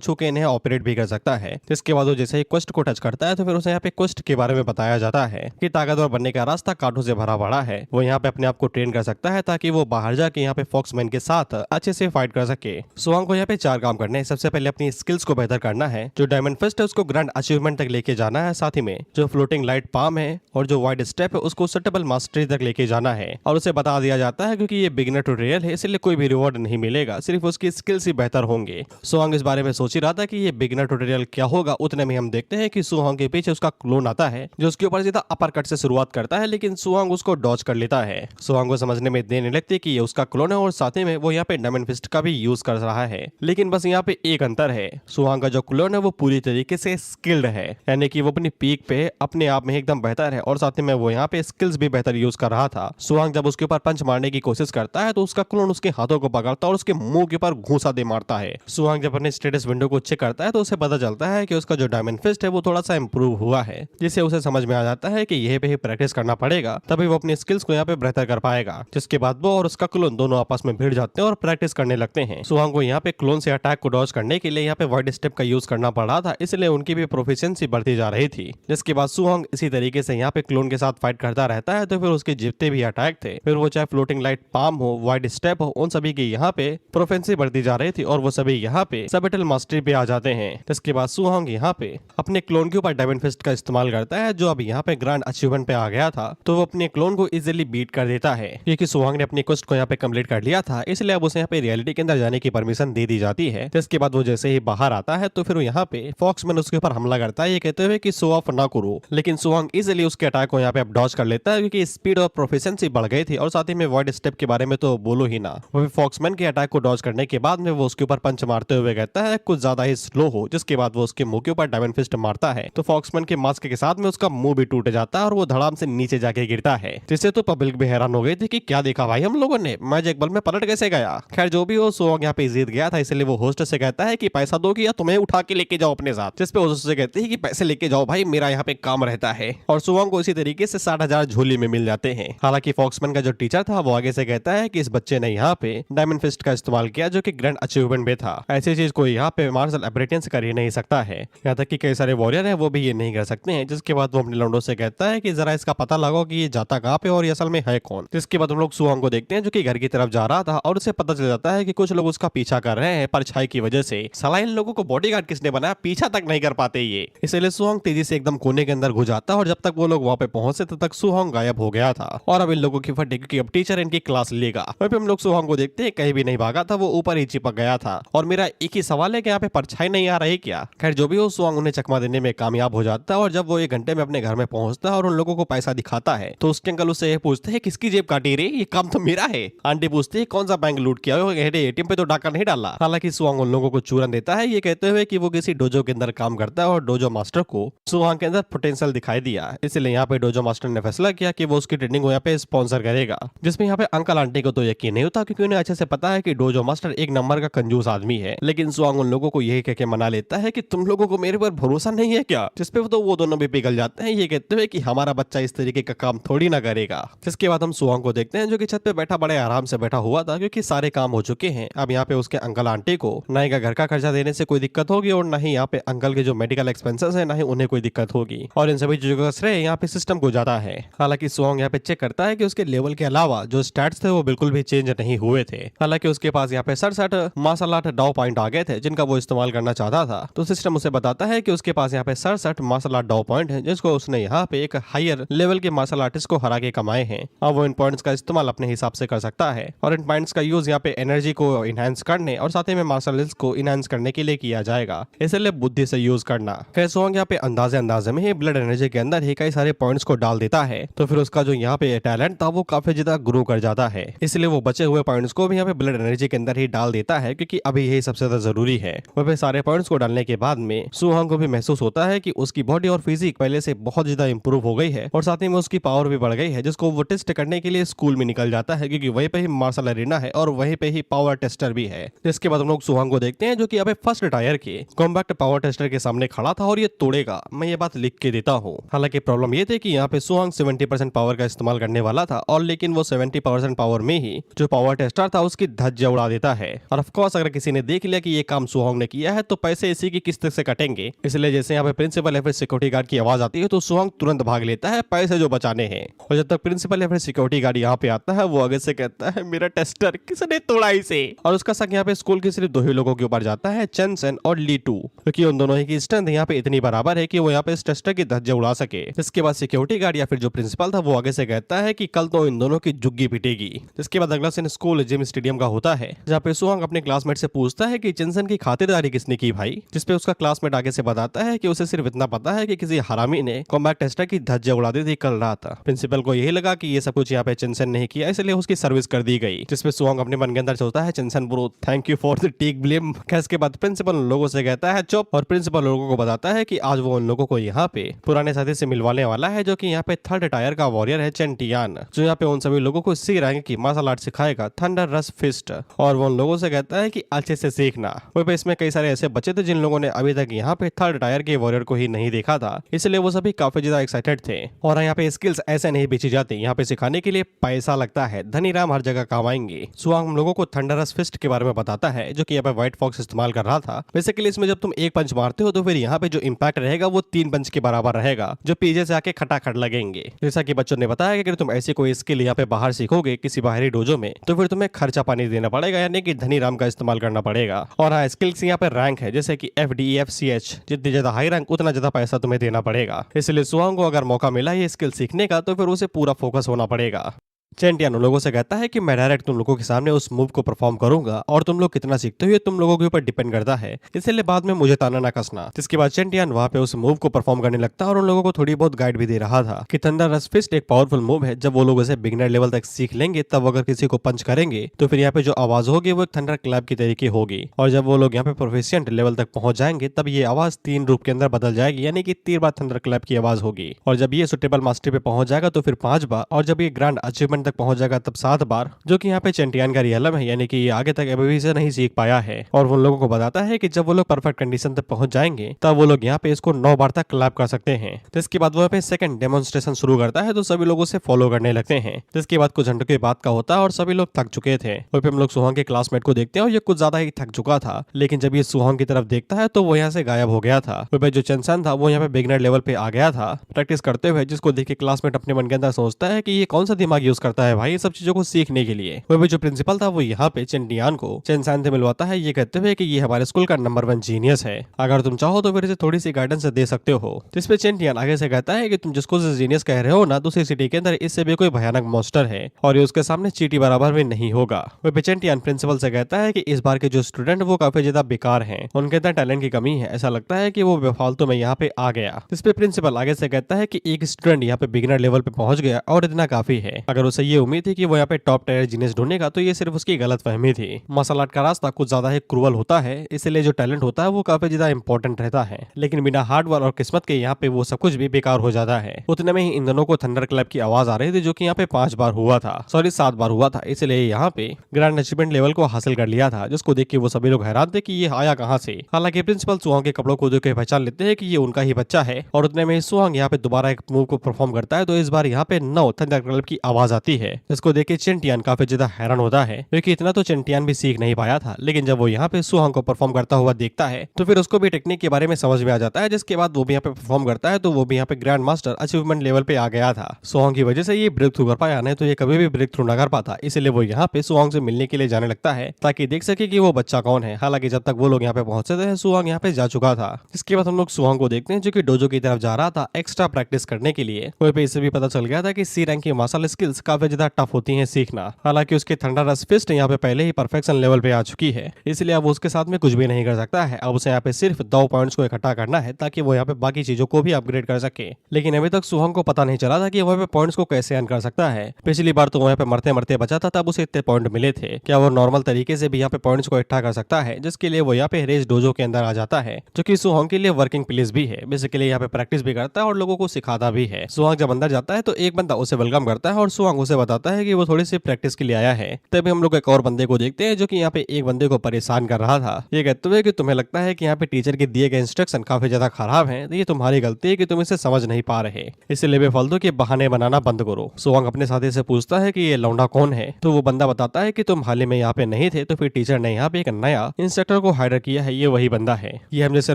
छूके इन्हें ऑपरेट भी कर सकता है। इसके बाद वो जैसे ही क्वेस्ट को टच करता है तो फिर उसे यहाँ पे क्वेस्ट के बारे में बताया जाता है कि ताकतवर बनने का रास्ता कांटों से भरा पड़ा है। वो यहाँ पे अपने आप को ट्रेन कर सकता है ताकि वो बाहर जाके यहाँ पे फॉक्समैन के साथ अच्छे से फाइट कर सके। सुहांग को यहाँ पे 4 काम करने हैं। सबसे पहले अपनी स्किल्स को बेहतर करना है, जो डायमंड फिस्ट है उसको ग्रैंड अचीवमेंट तक लेके जाना है, साथ ही में जो फ्लोटिंग लाइट पाम है और जो वाइड स्टेप है उसको सुटेबल मास्टरी तक लेके जाना है। और उसे बता दिया जाता है क्योंकि ये बिगिनर ट्यूटोरियल है इसलिए कोई भी रिवॉर्ड नहीं मिलेगा, सिर्फ उसकी स्किल्स ही बेहतर होंगे। सुहांग इस बारे में सोच ही रहा था कि ये बिगिनर ट्यूटोरियल क्या होगा। उतने में हम देखते हैं कि सुहांग के पीछे उसका क्लोन आता है जो उसके ऊपर सीधा अपर कट से शुरुआत करता है, लेकिन सुहांग उसको डॉज कर लेता है। सुहांग को समझने में देर नहीं लगती कि ये उसका क्लोन है और साथ ही में वो यहाँ पे डायमंड फिस्ट का भी यूज कर रहा है। लेकिन बस यहाँ पे एक अंतर है, सुहांग का जो क्लोन है वो पूरी तरीके से स्किल्ड है, यानी कि वो अपनी पीक पे अपने आप में एकदम बेहतर है और साथ ही में वो यहाँ पे स्किल्स भी बेहतर यूज कर रहा था। सुहांग जब उसके ऊपर पंच मारने की कोशिश करता है तो उसका क्लोन उसके हाथों को पकड़ता है और उसके मुंह के ऊपर घूंसा दे मारता है। सुहांग जब अपने स्टेटस विंडो को चेक करता है तो उसे पता चलता है कि उसका जो डायमंड फिस्ट है वो थोड़ा सा इंप्रूव हुआ है, जिससे उसे समझ में आ जाता है कि यहीं पे ही प्रैक्टिस करना पड़ेगा, तभी वो अपनी स्किल्स को यहाँ पे बेहतर कर पाएगा। जिसके बाद वो और उसका क्लोन दोनों आपस में भिड़ जाते हैं और प्रैक्टिस करने लगते हैं। सुहांग को यहाँ पे क्लोन से अटैक को डॉज करने के लिए यहाँ पे वाइड स्टेप का यूज करना पड़ रहा था, इसलिए उनकी भी प्रोफिशिएंसी बढ़ती जा रही थी। जिसके बाद सुहांग इसी तरीके से यहाँ पे क्लोन के साथ फाइट करता रहता है, तो फिर उसके जितने भी अटैक थे, फिर वो चाहे फ्लोटिंग लाइट पाम हो, वाइड स्टेप हो, उन सभी की यहाँ पे प्रोफिशिएंसी बढ़ती जा रही थी और वो सभी यहाँ पे सबटल मास्टरी पे आ जाते हैं। इसके बाद सुहांग यहाँ पे अपने क्लोन के ऊपर डायमंड फिस्ट का इस्तेमाल करता है, जो अब यहाँ पे ग्रैंड अचीवमेंट पे आ गया था, तो वो अपने क्लोन को इजीली बीट कर देता है। क्योंकि सुहांग ने अपनी क्वेस्ट को यहाँ पे कंप्लीट कर लिया था, इसलिए अब उसे यहाँ पे रियलिटी के अंदर जाने की परमिशन दे दी जाती है। इसके बाद वो जैसे ही बाहर आता है तो फिर वो यहाँ पे फॉक्समैन उसके ऊपर हमला करता है, ये कहते हुए कि शो ऑफ ना करो, लेकिन सुहांग इजीली उसके अटैक को यहाँ पे डॉज कर लेता है क्योंकि स्पीड और प्रोफिशिएंसी बढ़ गई थी और साथ ही में वाइड स्टेप के बारे में तो बोलो ही ना। वो फॉक्समैन के अटैक को डॉज करने के बाद में वो उसके ऊपर पंच मारते हुए कहता है कुछ ज्यादा ही स्लो हो, जिसके बाद वो उसके मुंह के ऊपर डायमंड फिस्ट मारता है तो फॉक्समैन के मास्क के साथ में उसका मुंह भी टूट जाता है और वो धड़ाम से नीचे जाके गिरता है, जिससे तो पब्लिक भी हैरान हो गई थी कि क्या देखा भाई हम लोगों ने, मैच एक बल में पलट कैसे गया। खैर जो भी हो, सुहांग यहाँ पे जीत गया था, इसलिए वो होस्ट से कहता है कि पैसा दोगे या तुम्हें उठा के लेके जाओ अपने साथ, जिसपे होस्ट से कहते हैं कि पैसे लेके जाओ भाई, मेरा यहाँ पे काम रहता है। और सुहांग को इसी तरीके से 60,000 झोली में मिल जाते हैं। हालांकि फॉक्समैन का जो टीचर था वो आगे से कहता है कि इस बच्चे ने यहाँ पे डायमंड फिस्ट का इस्तेमाल किया जो कि ग्रैंड अचीवमेंट में था, ऐसी चीज कोई यहाँ पे मार्शल अब्रेटेंस कर ही नहीं सकता है। यहाँ तक कि कई सारे वॉरियर हैं वो भी ये नहीं कर सकते हैं। जिसके बाद वो अपने लौंडों से कहता है कि जरा इसका पता लगाओ कि ये जाता कहाँ पे और ये असल में है कौन। जिसके बाद हम लोग सुहांग को देखते हैं जो कि घर की तरफ जा रहा था और उसे पता चल जाता है कि कुछ लोग उसका पीछा कर रहे हैं परछाई की वजह से। साला इन लोगों को बॉडीगार्ड किसने बनाया, पीछा तक नहीं कर पाते ये। इसलिए सुहांग तेजी से एकदम कोने के अंदर घुस जाता है और जब तक वो लोग वहाँ पे पहुंचे तब तक सुहांग गायब हो गया था और अब इन लोगों की फटे क्योंकि अब टीचर इनकी क्लास लेगा। वहीं पे हम लोग सुहांग को देखते हैं कहीं भी नहीं भागा था, वो ऊपर ही चिपक गया था। और मेरा एक ही सवाल है कि यहाँ पे परछाई नहीं आ रही क्या। खैर जो भी हो, सुहांग उन्हें चकमा देने में कामयाब हो जाता है और जब वो 1 घंटे में अपने घर में पहुंचता है और उन लोगों को पैसा दिखाता है तो उसके अंकल उससे ये पूछते हैं किसकी जेब काटी रे, ये काम तो मेरा है। आंटी पूछती है कौन सा बैंक लूट किया, एटीएम पे तो डाका नहीं डाला। हालांकि सुहांग उन लोगों को चूरन देता है, ये कहते हुए कि वो किसी डोजो के अंदर काम करता है और डोजो मास्टर को सुहांग के अंदर पोटेंशियल दिखाई दिया, इसलिए यहाँ पे डोजो मास्टर ने फैसला किया कि वो उसकी ट्रेनिंग को यहाँ पे स्पॉन्सर करेगा। जिसमें यहाँ पे अंकल आंटी को तो यकीन नहीं होता क्योंकि उन्हें अच्छे से पता है कि डोजो मास्टर एक नंबर का कंजूस आदमी है, लेकिन सुहांग उन लोगों को यही कहकर मना लेता है कि तुम लोगों को मेरे पर भरोसा नहीं है क्या। जिसपे तो वो दोनों भी पिघल जाते हैं, ये कहते हुए कि हमारा बच्चा इस तरीके का काम थोड़ी ना करेगा। जिसके बाद हम सुहांग को देखते हैं जो कि छत पे बैठा बड़े आराम से बैठा हुआ था क्योंकि सारे काम हो चुके हैं। अब यहाँ पे उसके अंकल आंटी को ना ही घर का खर्चा देने से कोई दिक्कत होगी और ना ही यहाँ पे अंकल के जो मेडिकल एक्सपेंसेस है ना ही उन्हें कोई दिक्कत होगी और इन सभी चीजों का श्रेय यहाँ पे सिस्टम को जाता है। हालांकि सुहांग यहाँ पे चेक करता है कि उसके लेवल के अलावा जो स्टैट्स थे वो बिल्कुल भी चेंज नहीं हुए थे। हालांकि उसके पास यहाँ पे 67 मार्शल आर्ट डाउ पॉइंट आ गए थे जिनका वो इस्तेमाल करना चाहता था, तो सिस्टम उसे बताता है कि उसके पास यहाँ पे 67 मार्शल आर्ट डाउ पॉइंट है जिसको उसने यहाँ पे एक हायर लेवल के मार्शल आर्टिस्ट को हरा के कमाए हैं। अब वो इन पॉइंट्स का इस्तेमाल अपने हिसाब से कर सकता है और इन पॉइंट्स का यूज यहाँ पे एनर्जी को इनहेंस करने और साथ ही में मार्शल आर्ट्स को इनहेंस करने के लिए किया जाएगा, इसलिए बुद्धि से यूज करना। खैर सुहांग यहाँ पे अंदाजे में ही ब्लड एनर्जी के अंदर ही कई सारे पॉइंट्स को डाल देता है, तो फिर उसका जो यहाँ पे टैलेंट था वो काफी ज्यादा ग्रो कर जाता है, इसलिए वो बचे हुए पॉइंट्स को भी यहाँ पे ब्लड एनर्जी के अंदर ही डाल देता है क्योंकि अभी यही सबसे ज्यादा जरूरी है। वह सारे पॉइंट्स को डालने के बाद में सुहांग को भी महसूस होता है कि उसकी बॉडी और फिजिक पहले से बहुत ज्यादा इंप्रूव हो गई है और साथ ही में उसकी पावर भी बढ़ गई है, जिसको वो टेस्ट करने के लिए स्कूल में निकल जाता है क्योंकि वहीं पे ही मार्शल अरीना है और वहीं पे ही पावर टेस्टर भी है। जिसके बाद हम लोग सुहांग को देखते हैं जो कि अभी फर्स्ट टायर के कॉम्बैक्ट पावर टेस्टर के सामने खड़ा था और ये तोड़ेगा, मैं ये बात लिख के देता हूँ। हालांकि प्रॉब्लम ये थी कि यहाँ पे सुहांग 70% पावर का इस्तेमाल करने वाला था और लेकिन वो 70% पावर में ही जो पावर टेस्टर था उसकी धज्जियां उड़ा देता है। और ऑफ कोर्स अगर किसी ने देख लिया कि ये काम सुहोंग ने किया है तो पैसे इसी की किस्त से कटेंगे। इसलिए जैसे यहाँ पे प्रिंसिपल या फिर सिक्योरिटी गार्ड की आवाज आती है तो सुहोंग तुरंत भाग लेता है पैसे जो बचाने हैं। और जब तक प्रिंसिपल या फिर सिक्योरिटी गार्ड यहाँ पे आता है वो आगे से कहता है मेरा टेस्टर किसने तोड़ा इसे। और उसका शक यहाँ पे स्कूल के सिर्फ दो ही लोगों के ऊपर जाता है, चेन सेन और ली टू, क्योंकि उन दोनों की स्ट्रेंथ यहाँ पे इतनी बराबर है कि वो यहाँ पे इस टेस्टर की धज्जे उड़ा सके। इसके बाद सिक्योरिटी गार्ड या फिर जो प्रिंसिपल था वो आगे से कहता है कि कल तो इन दोनों की जुग्गी पिटेगी। इसके बाद अगला सीन स्कूल जिम स्टेडियम का होता है जहाँ पे सुहोंग अपने क्लासमेट से पूछता है कि चिनसेन की खातिरदारी किसने की भाई, जिसपे उसका क्लासमेट आगे से बताता है कि उसे सिर्फ इतना पता है कि किसी हरामी ने कॉम्बैट टेस्टर की धज्जे उड़ा दी थी कल रात। प्रिंसिपल को यही लगा कि ये सब कुछ यहाँ पे चिनसेन ने किया, इसलिए उसकी सर्विस कर दी गई। जिसपे सुहोंग अपने मन के अंदर सोचता है चिनसेन bro thank you for the take blame. इसके बाद प्रिंसिपल उन लोगों से कहता है चुप, और प्रिंसिपल लोगों को बताता है कि आज वो उन लोगों को यहाँ पे पुराने साथी से मिलवाने वाला है जो कि यहाँ पे थर्ड टायर का वॉरियर है चेन टियान, जो यहाँ पे उन सभी लोगों को इसी रैंक की मार्शल आर्ट सिखाएगा थंडर रस फिस्ट। और वो उन लोगों से कहता है कि अच्छे से सीखना। वहीं पे इसमें कई सारे ऐसे बच्चे थे जिन लोगों ने अभी तक यहाँ पे थर्ड टायर के वॉरियर को ही नहीं देखा था, इसलिए वो सभी काफी ज्यादा एक्साइटेड थे। और यहाँ पे स्किल्स ऐसे नहीं बेची जाती, यहाँ पे सिखाने के लिए पैसा लगता है, धनी राम हर जगह काम आएंगे। सुहोंग हम लोगों को थंडरस फिस्ट के बारे में बताता है जो कि यहाँ पे व्हाइट फॉक्स इस्तेमाल कर रहा था। बेसिकली इसमें जब तुम एक पंच मारते हो तो फिर यहाँ पे जो इम्पैक्ट रहेगा वो 3 पंच के बराबर रहेगा जो पीछे से आके खटाखट लगेंगे। जैसा कि बच्चों ने बताया कि अगर तुम ऐसी कोई स्किल यहाँ पे बाहर सीखोगे किसी बाहरी डोजो में तो फिर तुम्हें खर्चा पानी देना पड़ेगा, यानी कि धनी राम का इस्तेमाल करना पड़ेगा। और हाँ, स्किल्स यहाँ पे रैंक है जैसे कि FDEFCH, जितनी ज्यादा हाई रैंक उतना ज्यादा पैसा तुम्हें देना पड़ेगा। इसलिए सुहोंग को अगर मौका मिला ये स्किल सीखने का तो फिर उसे पूरा फोकस होना पड़ेगा। चेन टियान उन लोगों से कहता है कि मैं डायरेक्ट तुम लोगों के सामने उस मूव को परफॉर्म करूंगा और तुम लोग कितना सीखते हो ये तुम लोगों के ऊपर डिपेंड करता है, इसलिए बाद में मुझे ताना ना कसना। जिसके बाद चेन टियान वहां पे उस मूव को परफॉर्म करने लगता है और उन लोगों को थोड़ी बहुत गाइड भी दे रहा था कि थंडर रस फिस्ट एक पावरफुल मूव है। जब वो लोग इसे बिगिनर लेवल तक सीख लेंगे तब अगर किसी को पंच करेंगे तो फिर यहाँ पे जो आवाज होगी वो एक थंडर क्लैप की तरीके होगी, और जब वो लोग यहाँ पे प्रोफिशिएंट लेवल तक पहुंच जाएंगे तब ये आवाज 3 रूप के अंदर बदल जाएगी, यानी कि 3 बार थंडर क्लैप की आवाज होगी। और जब ये सुटेबल मास्टरी पे पहुंच जाएगा तो फिर 5 बार, और जब ये ग्रैंड अचीवमेंट तक पहुंच जाएगा तब 7 बार, जो कि यहाँ पे चेन टियान का रियलम है, यानी कि ये आगे तक अभी से नहीं सीख पाया है। और उन लोगों को बताता है कि जब वो लोग परफेक्ट कंडीशन तक पहुंच जाएंगे तब वो लोग यहाँ पे इसको 9 बार तक क्लैप कर सकते हैं। जिसके बाद वो यहाँ पे सेकंड डेमोन्स्ट्रेशन शुरू करता है तो सभी लोग उसे फॉलो करने लगते हैं। जिसके बाद कुछ घंटों के बाद का होता है और सभी लोग थक चुके थे। वहीं पे हम लोग सुहोंग के क्लासमेट को देखते हैं और ये कुछ ज्यादा ही थक चुका था, लेकिन जब ये सुहोंग की तरफ देखता है तो वो यहाँ से गायब हो गया था। वहीं पे जो चेनसन था वो यहाँ पे बिगिनर लेवल पे आ गया था प्रैक्टिस करते हुए, जिसको देख के क्लासमेट अपने मन के अंदर सोचता है कि ये कौन सा दिमाग यूज करता है भाई ये सब चीजों को सीखने के लिए। वहीं पे जो प्रिंसिपल था वो यहाँ पे चेन टियान को चेनसन से मिलवाता है, ये कहते हुए कि ये हमारे स्कूल का नंबर 1 जीनियस है, अगर तुम चाहो तो फिर इसे थोड़ी सी गाइडेंस दे सकते हो। जिसपे चेन टियान आगे से कहता है कि तुम जिसको जीनियस कह रहे हो ना, दूसरी सिटी के अंदर इससे भी कोई भयानक मॉन्स्टर है और ये उसके सामने चीटी बराबर भी नहीं होगा। वह चेन टियान प्रिंसिपल से कहता है कि इस बार के जो स्टूडेंट वो काफी ज्यादा बेकार हैं, उनके अंदर टैलेंट की कमी है, ऐसा लगता है कि वो बेफालतू में यहाँ पे आ गया। जिसपे प्रिंसिपल आगे से कहता है कि एक स्टूडेंट यहाँ पे बिगिनर लेवल पे पहुंच गया और इतना काफी है, अगर उसे ये उम्मीद थी कि वो यहाँ पे टॉप टायर जीनियस ढूंढेगा तो ये सिर्फ उसकी गलत फहमी थी। मार्शल आर्ट का रास्ता कुछ ज्यादा ही क्रूअल होता है, इसलिए जो टैलेंट होता है वो काफी ज्यादा इंपॉर्टेंट रहता है, लेकिन बिना हार्ड वर्क और किस्मत के यहाँ पे वो सब कुछ भी बेकार हो जाता है। उतने में ही इन दोनों को थंडर क्लैप की आवाज आ रही थी जो कि यहाँ पे 5 बार हुआ था, सॉरी 7 बार हुआ था, इसलिए यहाँ पे ग्रैंड अचीवमेंट लेवल को हासिल कर लिया था, जिसको देख के वो सभी लोग हैरान थे कि ये आया कहाँ से। हालांकि प्रिंसिपल सुहोंग के कपड़ों को देख के पहचान लेते हैं कि ये उनका ही बच्चा है, और उतने में सुहोंग यहाँ पे दोबारा एक मूव को परफॉर्म करता है तो इस बार यहाँ पे 9 थंडर क्लैप की आवाज आती है, जिसको देख के चेन टियान काफी ज्यादा हैरान होता है क्योंकि इतना तो चेन टियान भी सीख नहीं पाया था, लेकिन जब वो यहाँ पे सुहोंग को परफॉर्म करता हुआ देखता है तो फिर उसको भी टेक्निक के बारे में समझ में आ जाता है। जिसके बाद वो भी यहाँ पे परफॉर्म करता है तो वो भी यहाँ पे ग्रैंड मास्टर अचीवमेंट लेवल पे आ गया था। सुहोंग की वजह से ये ब्रेक थ्रू कर पाया, नहीं तो ये कभी भी ब्रेक थ्रू ना कर पाता, इसलिए वो यहाँ पे सुहोंग से मिलने के लिए जाने लगता है ताकि देख सके कि वो बच्चा कौन है। हालांकि जब तक वो लोग यहाँ पे पहुंचते थे सुहोंग यहाँ पे जा चुका था। इसके बाद हम लोग सुहोंग को देखते हैं जो कि डोजो की तरफ जा रहा था एक्स्ट्रा प्रैक्टिस करने के लिए। वहीं पे इससे भी पता चल गया था कि सी रैंक की मार्शल स्किल्स काफी ज्यादा टफ होती है सीखना। हालांकि उसके थंडर रस फिस्ट यहाँ पे पहले ही परफेक्शन लेवल पे आ चुकी है, इसलिए अब उसके साथ में कुछ भी नहीं कर सकता है। अब उसे यहाँ पे सिर्फ 2 पॉइंट्स को इकट्ठा करना है ताकि वो यहाँ पे बाकी चीजों को भी अपग्रेड कर सके। लेकिन अभी तक सुहोंग को पता नहीं चला था कि वो यहाँ पे पॉइंट्स को कैसे अर्न कर सकता है। पिछली बार तो वो यहाँ पे मरते मरते बचा था तब उसे इतने पॉइंट मिले थे, क्या वो नॉर्मल तरीके से भी यहाँ पे पॉइंट्स को इकट्ठा कर सकता है, जिसके लिए वो यहाँ पे रेस डोजो के अंदर आ जाता है जो कि सुहोंग के लिए वर्किंग प्लेस भी है। बेसिकली यहाँ पे प्रैक्टिस भी करता है और लोगों को सिखाता भी है। सुहोंग जब अंदर जाता है तो एक बंदा उसे वेलकम करता है और सुहोंग उसे बताता है कि वो थोड़ी सी प्रैक्टिस के लिए आया है। तभी हम लोग एक और बंदे को देखते हैं जो कि यहाँ पे एक बंदे को परेशान कर रहा था। ये कहते हुए कि तुम्हें लगता है कि यहाँ पे टीचर के दिए गए इंस्ट्रक्शन काफी ज्यादा खराब हैं, तो ये तुम्हारी गलती है कि तुम इसे समझ नहीं पा रहे, इसलिए बेफालतू के बहाने बनाना बंद करो। सुहांग अपने साथी से पूछता है कि ये लौंडा कौन है, तो वो बंदा बताता है कि तुम हाल ही में यहाँ पे नहीं थे, तो फिर टीचर ने यहाँ पे एक नया इंस्ट्रक्टर को हायर किया है, ये वही बंदा है। ये हम जैसे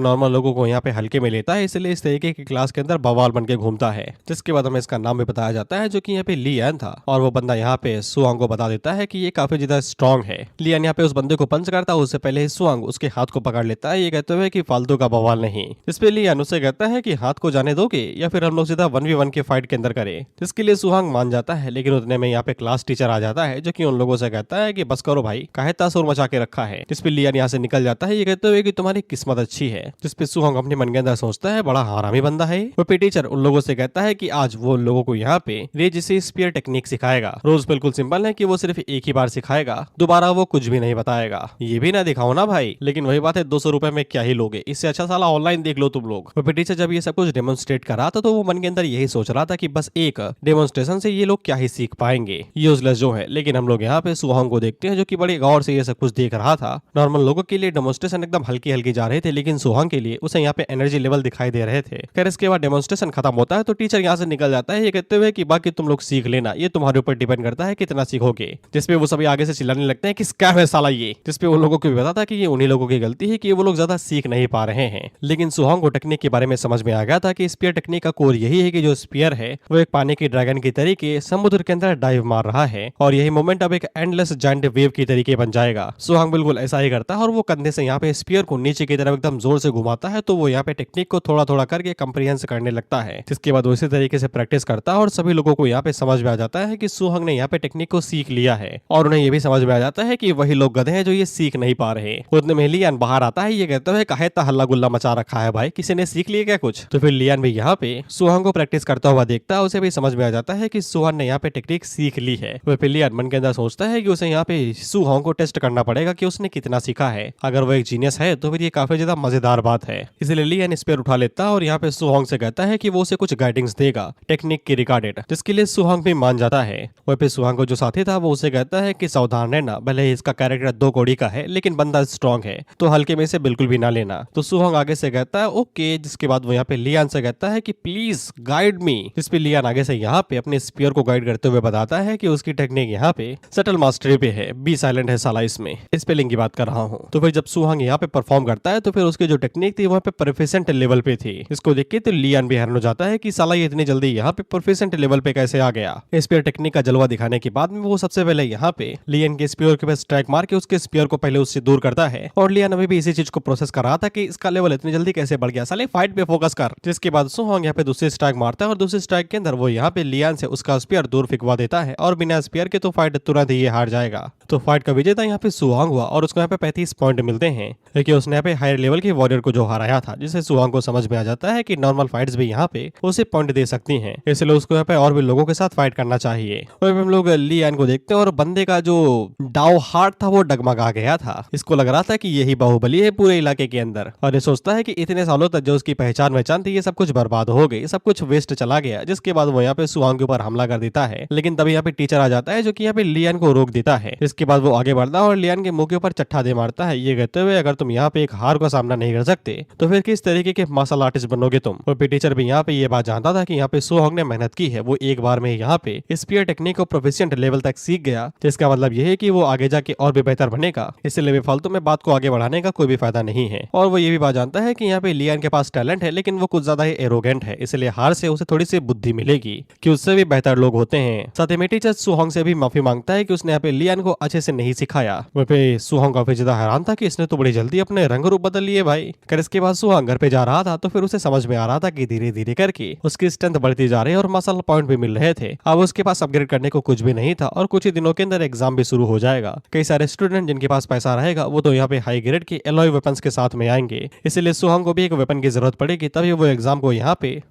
नॉर्मल लोगों को यहाँ पे हल्के में लेता है, इसलिए इस तरीके की क्लास के अंदर बवाल बन के घूमता है। जिसके बाद हमें इसका नाम भी बताया जाता है जो कि यहाँ पे लियान था, और वो बंदा यहाँ पे सुहांग को बता देता है कि ये काफी ज्यादा स्ट्रॉन्ग है। लियान यहाँ पे उस बंदे को पंच करता है, उससे पहले ही सुहांग उसके हाथ को पकड़ लेता है, ये कहते हुए कि फालतू का बवाल नहीं। इस पे लियान उसे कहता है कि हाथ को जाने दोगे या फिर हम लोग सीधा 1v1 के फाइट के अंदर करें, जिसके लिए सुहांग मान जाता है। लेकिन उतने में यहाँ पे क्लास टीचर आ जाता है जो कि उन लोगों से कहता है कि बस करो भाई, काहे तासुर मचा के रखा है। जिसपे लियान यहाँ से निकल जाता है, ये कहते हुए कि तुम्हारी किस्मत अच्छी है। जिसपे सुहांग अपने मन के अंदर सोचता है बड़ा हरामी बंदा है। वो पे टीचर उन लोगों से कहता है कि आज वो उन लोगों को यहाँ पे रेजिसी स्पीयर टेक्निक सिखाएगा। रोज बिल्कुल सिंपल है कि वो सिर्फ एक ही बार सिखाएगा, दोबारा वो कुछ भी नहीं बताएगा। ये भी ना दिखाओ ना भाई, लेकिन वही बात है 200 रुपए में क्या ही लोगे, इससे अच्छा साला ऑनलाइन देख लो तुम लोग। वो पे टीचर जब ये सब कुछ डेमोन्स्ट्रेट कर रहा था तो वो मन के अंदर यही सोच रहा था कि बस एक डेमोन्स्ट्रेशन से ये लोग क्या ही सीख पाएंगे, यूजलेस जो है। लेकिन हम लोग यहाँ पे सुहांग को देखते हैं जो कि बड़े गौर से ये सब कुछ देख रहा था। नॉर्मल लोगों के लिए डेमोन्स्ट्रेशन एकदम हल्की हल्की जा रहे थे, लेकिन सुहांग के लिए उसे यहाँ पे एनर्जी लेवल दिखाई दे रहे थे। खैर इसके बाद डेमोन्स्ट्रेशन खत्म होता है तो टीचर यहाँ से निकल जाता है, ये कहते हुए कि बाकी तुम लोग सीख लेना, ये तुम्हारे ऊपर डिपेंड करता है कितना सीखोगे। जिसपे वो सभी आगे से चिल्लाने लगते हैं कि स्कैम है साला ये। जिसपे उन लोगों को भी पता था कि ये उन्हीं लोगों की गलती है कि वो लोग ज्यादा सीख नहीं पा रहे हैं। लेकिन सुहांग को टेक्निक के बारे में समझ में आ गया था कि स्पीयर टेक्निक का कोर यही है कि जो स्पीयर है वो एक पानी की ड्रैगन की तरीके समुद्र के अंदर डाइव मार रहा है, और यही मोमेंट अब एक एंडलेस जायंट वेव की तरीके बन जाएगा। सुहांग बिल्कुल ऐसा ही करता है और वो कंधे से यहाँ पे स्पीयर को नीचे की तरफ एकदम जोर से घुमाता है, तो वो यहाँ पे टेक्निक को थोड़ा थोड़ा करके कंप्रीहेंस करने लगता है। जिसके बाद वो इसी तरीके से प्रैक्टिस करता है और सभी लोगों को यहाँ पे समझ में आ जाता है कि सुहांग ने यहाँ पे टेक्निक को सीख लिया है, और उन्हें ये भी समझ में आ जाता है कि वही लोग गधे हैं जो ये सीख नहीं पा रहे। उतने में लियान बाहर आता है, ये कहता है काहे इतना हल्ला गुल्ला मचा रखा है भाई, किसी ने सीख लिया क्या कुछ। तो फिर लियान भी यहाँ पे सुहांग को प्रैक्टिस करता हुआ देखता है, उसे भी समझ में आ जाता है कि सुहांग ने यहाँ पे टेक्निक सीख ली है। वह फिर लियान मन के अंदर सोचता है कि उसे यहाँ पे सुहांग को टेस्ट करना पड़ेगा कि उसने कितना सीखा है। अगर वो एक जीनियस है तो फिर ये काफी ज्यादा मजेदार बात है। इसलिए लियान स्पेयर उठा लेता है और यहाँ पे सुहांग से कहता है कि वो उसे कुछ गाइडेंस देगा टेक्निक की रिगार्डेड, जिसके लिए सुहांग भी मान जाता है। वह पे सुहांग को जो साथी था वो उसे कहता है कि सावधान रहना, भले ही इसका कैरेक्टर 2 कौड़ी का है लेकिन बंदा स्ट्रॉन्ग है, तो हल्के में इसे बिल्कुल भी ना लेना। तो सुहांग आगे से कहता है ओके। जिसके बाद वो यहाँ पे लियान से कहता है कि प्लीज गाइड मी। जिस पे लियान आगे से यहाँ पे अपने स्पीयर को गाइड करते हुए बताता है कि उसकी टेक्निक यहाँ पे सटल मास्टरी पे है, बी साइलेंट है साला इसमें, स्पेलिंग की बात कर रहा हूँ। तो फिर जब सुहांग यहाँ पे परफॉर्म करता है तो फिर उसकी जो टेक्निक थी वहाँ पे प्रोफिशिएंट लेवल पे थी। इसको देख के तो लियान भी हैरान हो जाता है कि साला ये इतनी जल्दी यहाँ पे प्रोफिशिएंट लेवल पे कैसे आ गया। स्पीयर टेक्निक का जलवा दिखाने के बाद में वो सबसे पहले यहाँ पे लियान के स्पीयर के पास स्ट्राइक मार के उसके स्पीयर को पहले उससे दूर करता है, और लियान अभी भी इसी चीज को प्रोसेस कर रहा था कि इसका लेवल इतनी जल्दी कैसे बढ़ गया, साले फाइट पे फोकस कर। जिसके बाद सुहांग यहाँ पे दूसरी स्ट्राइक मारता है और दूसरी स्ट्राइक के अंदर वो यहाँ पे लियान से उसका स्पीयर दूर फिकवा देता है, और बिना स्पीयर के तो फाइट तुरंत ही ये हार जाएगा। तो फाइट का विजेता यहाँ पे सुहांग हुआ और उसको यहाँ पे 35 पॉइंट मिलते हैं, क्योंकि उसने यहाँ पे हायर लेवल के वॉरियर को जो हराया था, जिससे सुहांग को समझ में आ जाता है कि नॉर्मल फाइट्स भी यहाँ पे उसे पॉइंट दे सकती हैं, इसलिए उसको यहाँ पे और भी लोगों के साथ फाइट करना चाहिए। और हम लोग लियान को देखते हैं और बंदे का जो डाउ हार्ट था वो डगमगा गया था। इसको लग रहा था कि यही बाहुबली है पूरे इलाके के अंदर, और ये सोचता है कि इतने सालों तक जो उसकी पहचान थी ये सब कुछ बर्बाद हो गई, सब कुछ वेस्ट चला गया। जिसके बाद वो यहाँ पे सुहांग के ऊपर हमला कर देता है, लेकिन तभी यहाँ पे टीचर आ जाता है जो कि यहाँ पे लियान को रोक देता है। इसके बाद वो आगे बढ़ता है और लियान के मुंह के ऊपर चट्टा दे मारता है, ये कहते हुए अगर तुम यहाँ पे एक हार का सामना नहीं कर सकते तो फिर किस तरीके के मार्शल आर्टिस्ट बनोगे तुम। और फिर टीचर भी यहाँ पे ये बात जानता था कि यहाँ पे सुहांग ने मेहनत की है, वो एक बार में यहाँ पे स्पीयर टेक्निक को प्रोफिशिएंट लेवल तक सीख गया, जिसका मतलब ये है कि वो आगे जाके और भी बेहतर बनेगा। इसलिए फालतू में बात को आगे बढ़ाने का कोई भी फायदा नहीं है। और वो ये भी बात जानता है कि यहाँ पे लियान के पास टैलेंट है, लेकिन वो कुछ ज्यादा ही एरोगेंट है, इसलिए हार से उसे थोड़ी सी बुद्धि मिलेगी कि उससे भी बेहतर लोग होते हैं। साथ ही में टीचर सुहांग से भी माफी मांगता है कि उसने यहाँ पे लियान को अच्छे से नहीं सिखाया। वह पे सुहांग काफी ज्यादा हैरान था कि इसने तो बड़ी जल्दी अपने रंग रूप बदल लिए भाई। कर इसके बाद सुहांग घर पे जा रहा था तो फिर उसे समझ में आ रहा था कि धीरे धीरे करके उसकी स्ट्रेंथ बढ़ती जा रही है और मार्शल पॉइंट भी मिल रहे थे। अब उसके पास अपग्रेड करने को कुछ भी नहीं था और कुछ ही दिनों के अंदर एग्जाम भी शुरू हो जाएगा। कई सारे स्टूडेंट जिनके पास पैसा रहेगा वो तो यहाँ पे हाई ग्रेड के एलॉय वेपन्स के साथ में आएंगे, इसलिए सुहांग को भी एक वेपन की जरूरत पड़ेगी, तभी वो एग्जाम को यहाँ पे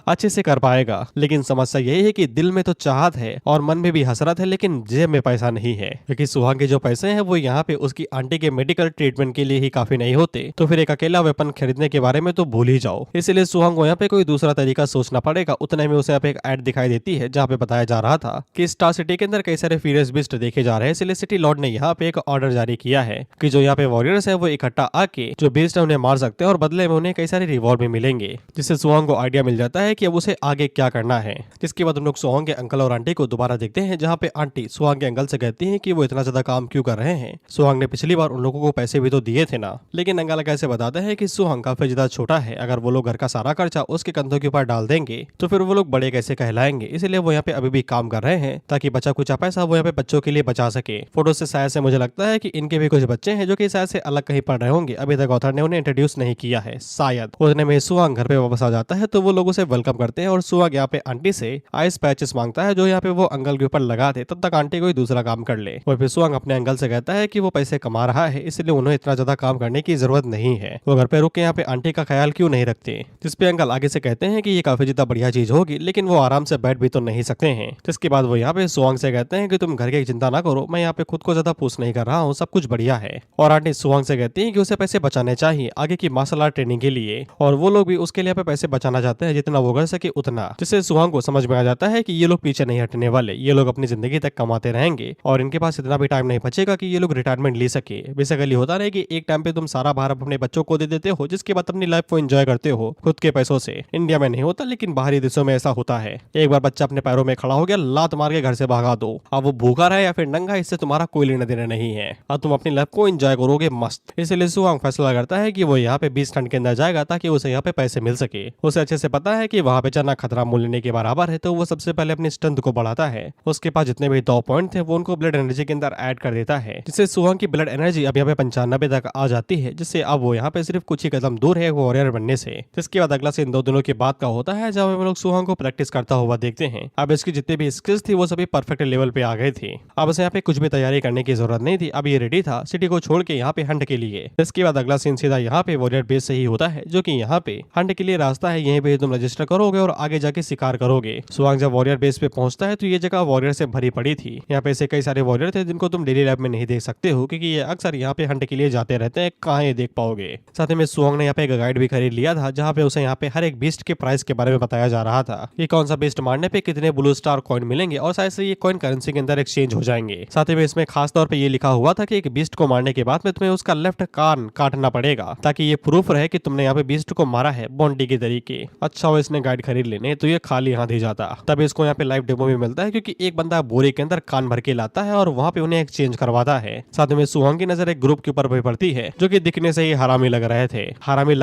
अच्छे से कर पाएगा। लेकिन समस्या यही है कि दिल में तो चाहत है और मन में भी हसरत है, लेकिन जेब में पैसा नहीं है, क्योंकि सुहांग के जो पैसे हैं वो यहाँ पे उसकी आंटी के मेडिकल ट्रीटमेंट के लिए ही काफी नहीं होते, तो फिर एक अकेला वेपन खरीदने के बारे में तो भूल ही जाओ। इसलिए सुहांग को यहाँ पे कोई दूसरा तरीका सोचना पड़ेगा। उतने में उसे यहाँ पे एक एड दिखाई देती है जहाँ पे बताया जा रहा रहा था कि स्टार सिटी के अंदर कई सारे फ्यूरियस बीस्ट देखे जा रहे हैं, इसलिए सिटी लॉर्ड ने यहाँ पे एक ऑर्डर जारी किया है कि जो यहाँ पे वॉरियर्स है वो इकट्ठा आके जो बीस्ट है उन्हें मार सकते हैं और बदले में उन्हें कई सारे रिवॉर्ड भी मिलेंगे, जिससे सुहोंग को आइडिया मिल जाता है कि अब उसे आगे क्या करना है। जिसके बाद हम लोग सुहोंग के अंकल और आंटी को दोबारा देखते हैं, जहाँ पे आंटी सुहोंग के अंकल से कहती है कि वो इतना ज्यादा काम क्यों कर रहे हैं। सुहोंग ने पिछली बार उन लोगों को पैसे भी तो दिए थे ना, लेकिन अंकल कैसे बताते हैं कि सुहोंग काफी ज्यादा छोटा है, अगर वो लोग घर का सारा खर्चा उसके कंधों के ऊपर डाल देंगे तो फिर वो लोग बड़े कैसे कहलाएंगे, इसलिए वो यहाँ पे अभी भी काम कर रहे हैं ताकि बचा कुचा पैसा वो यहाँ पे बच्चों के लिए बचा सके। फोटो से शायद से मुझे लगता है कि इनके भी कुछ बच्चे हैं जो कि शायद से अलग कहीं पढ़ रहे होंगे, अभी तक ऑथर ने उन्हें इंट्रोड्यूस नहीं किया है। शायद उतने में सुहोंग घर पे वापस आ जाता है तो वो लोगों से वेलकम करते हैं और सुहोंग यहाँ पे आंटी से आइस पैचेस मांगता है जो यहाँ पे वो अंकल के ऊपर लगा थे, तब तक आंटी कोई दूसरा काम कर ले। और फिर सुहोंग अपने अंकल से कहता है कि वो पैसे कमा रहा है, इसलिए उन्हें इतना ज्यादा काम करने की जरूरत नहीं है, वो घर पे रुक के यहाँ पे आंटी का ख्याल क्यों नहीं रखते। जिसपे अंकल आगे से कहते हैं कि ये काफी ज्यादा बढ़िया चीज होगी, लेकिन वो आराम से बैठ भी तो नहीं सकते हैं। जिसके बाद वो यहाँ पे सुहोंग से कहते हैं कि तुम घर की चिंता ना करो, मैं यहाँ पे खुद को ज्यादा पुश नहीं कर रहा हूँ, सब कुछ बढ़िया है। और आंटी सुहोंग से कहती है कि उसे पैसे बचाने चाहिए आगे की मार्शल आर्ट ट्रेनिंग के लिए, और वो लोग भी उसके लिए यहाँ पे पैसे बचाना चाहते हैं जितना वो कर सके उतना। जिससे सुहोंग को समझ में आ जाता है कि ये लोग पीछे नहीं हटने वाले, ये लोग अपनी जिंदगी तक कमाते रहेंगे और इनके पास इतना भी टाइम नहीं बचेगा कि ये लोग रिटायरमेंट ले सके। बेसिकली होता है कि एक टाइम पे तुम सारा भार अपने बच्चों को दे देते हो, जिसके बाद अपनी लाइफ को एंजॉय करते हो खुद के पैसों से। इंडिया में नहीं होता, लेकिन बाहरी देशों में ऐसा होता है। एक बार बच्चा अपने पैरों में खड़ा हो गया, लात मार के घर से भगा दो, अब वो भूखा रहे या फिर नंगा, इससे तुम्हारा कोई लेना देना नहीं है, अब तुम अपनी लाइफ को एंजॉय करोगे मस्त। इसलिए सुहोंग फैसला करता है कि वो यहाँ पे 20 टन के अंदर जाएगा ताकि उसे यहाँ पे पैसे मिल सके। उसे अच्छे से पता है कि वहाँ पे जाना खतरा मोल लेने के बराबर है, तो वो सबसे पहले अपनी स्ट्रेंथ को बढ़ाता है। उसके पास जितने भी 2 पॉइंट थे वो उनको ब्लड एनर्जी के अंदर ऐड कर देता है, जिससे सुहोंग की ब्लड एनर्जी अब यहाँ पे 95 तक आ जाती है, जिससे अब वो यहाँ पे सिर्फ कुछ ही कदम दूर है वॉरियर बनने से। जिसके बाद अगला सीन 2 दिनों के बाद का होता है, जब हम लोग सुहोंग को प्रैक्टिस करता हुआ देखते हैं। अब इसकी जितनी भी स्किल्स थी वो सभी परफेक्ट लेवल पे आ गए थे, अब उसे यहाँ पे कुछ भी तैयारी करने की जरूरत नहीं थी, अब ये रेडी था सिटी को छोड़ के यहाँ पे हंट के लिए। इसके बाद अगला सीन सीधा यहाँ पे वॉरियर बेस से ही होता है, जो कि यहाँ पे हंट के लिए रास्ता है, यहीं पे तुम रजिस्टर करोगे और आगे जाके शिकार करोगे। सुहोंग जब वॉरियर बेस पे पहुंचता है तो ये जगह वॉरियर से भरी पड़ी थी, यहाँ पे ऐसे कई सारे वॉरियर थे जिनको तुम डेली लाइफ में नहीं देख सकते हो, क्योंकि ये अक्सर यहाँ पे हंट के लिए जाते रहते हैं, कहाँ ये देख पाओगे। साथ में सुहोंग ने यहाँ पे एक गाइड भी खरीद लिया था, जहाँ पे उसे यहाँ पे हर एक बीस्ट के प्राइस के बारे में बताया जा रहा था, ये कौन सा बीस्ट मारने पे कितने ब्लू स्टार कॉइन मिलेंगे और शायद से ये कॉइन करेंसी के अंदर एक्सचेंज हो जाएंगे। साथ में इसमें खास तौर पे ये लिखा हुआ था कि एक बीस्ट को मारने के बाद में तुम्हें उसका लेफ्ट कान काटना पड़ेगा, ताकि ये प्रूफ रहे कि तुमने यहाँ पे बीस्ट को मारा है बॉन्डी के तरीके। अच्छा वो इसने गाइड खरीद लेने तो ये खाली हाथ ही जाता, तब इसको यहाँ पे लाइव डेमो भी मिलता है, क्योंकि एक बंदा बोरे के अंदर कान भर के लाता है और वहाँ पे उन्हें एक्सचेंज करवाता है। साथ में सुहोंग की नजर एक ग्रुप के ऊपर भी पड़ती है, जो कि दिखने से ही हरामी लग